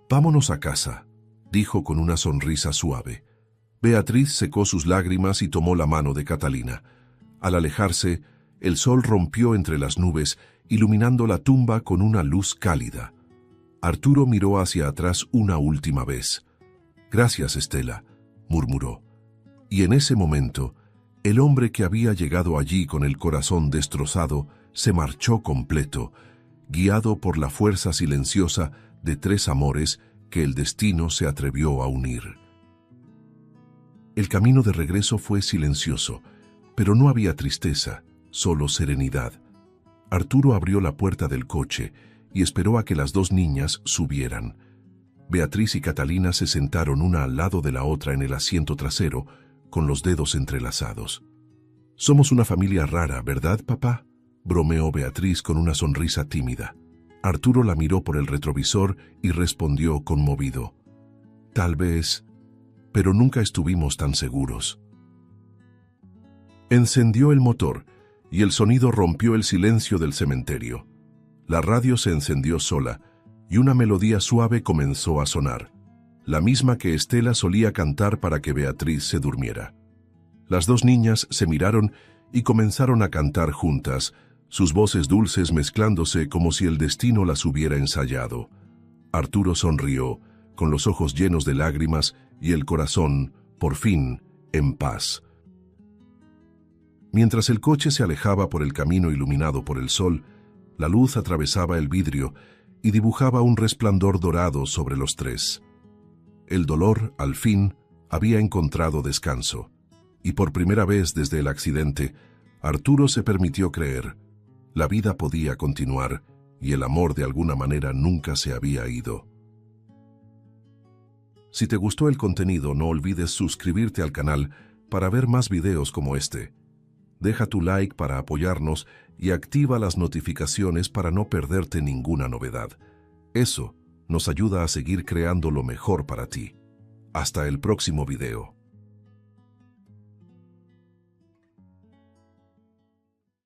«Vámonos a casa», dijo con una sonrisa suave. Beatriz secó sus lágrimas y tomó la mano de Catalina. Al alejarse, el sol rompió entre las nubes, iluminando la tumba con una luz cálida. Arturo miró hacia atrás una última vez. «Gracias, Estela», murmuró. Y en ese momento, el hombre que había llegado allí con el corazón destrozado se marchó completo, guiado por la fuerza silenciosa de 3 amores que el destino se atrevió a unir. El camino de regreso fue silencioso, pero no había tristeza, solo serenidad. Arturo abrió la puerta del coche y esperó a que las 2 niñas subieran. Beatriz y Catalina se sentaron una al lado de la otra en el asiento trasero, con los dedos entrelazados. «Somos una familia rara, ¿verdad, papá?», bromeó Beatriz con una sonrisa tímida. Arturo la miró por el retrovisor y respondió conmovido: «Tal vez, pero nunca estuvimos tan seguros». Encendió el motor y el sonido rompió el silencio del cementerio. La radio se encendió sola y una melodía suave comenzó a sonar, la misma que Estela solía cantar para que Beatriz se durmiera. Las 2 niñas se miraron y comenzaron a cantar juntas, sus voces dulces mezclándose como si el destino las hubiera ensayado. Arturo sonrió, con los ojos llenos de lágrimas y el corazón, por fin, en paz. Mientras el coche se alejaba por el camino iluminado por el sol, la luz atravesaba el vidrio y dibujaba un resplandor dorado sobre los 3. El dolor, al fin, había encontrado descanso, y por primera vez desde el accidente, Arturo se permitió creer. La vida podía continuar, y el amor de alguna manera nunca se había ido. Si te gustó el contenido, no olvides suscribirte al canal para ver más videos como este. Deja tu like para apoyarnos y activa las notificaciones para no perderte ninguna novedad. Eso nos ayuda a seguir creando lo mejor para ti. Hasta el próximo video.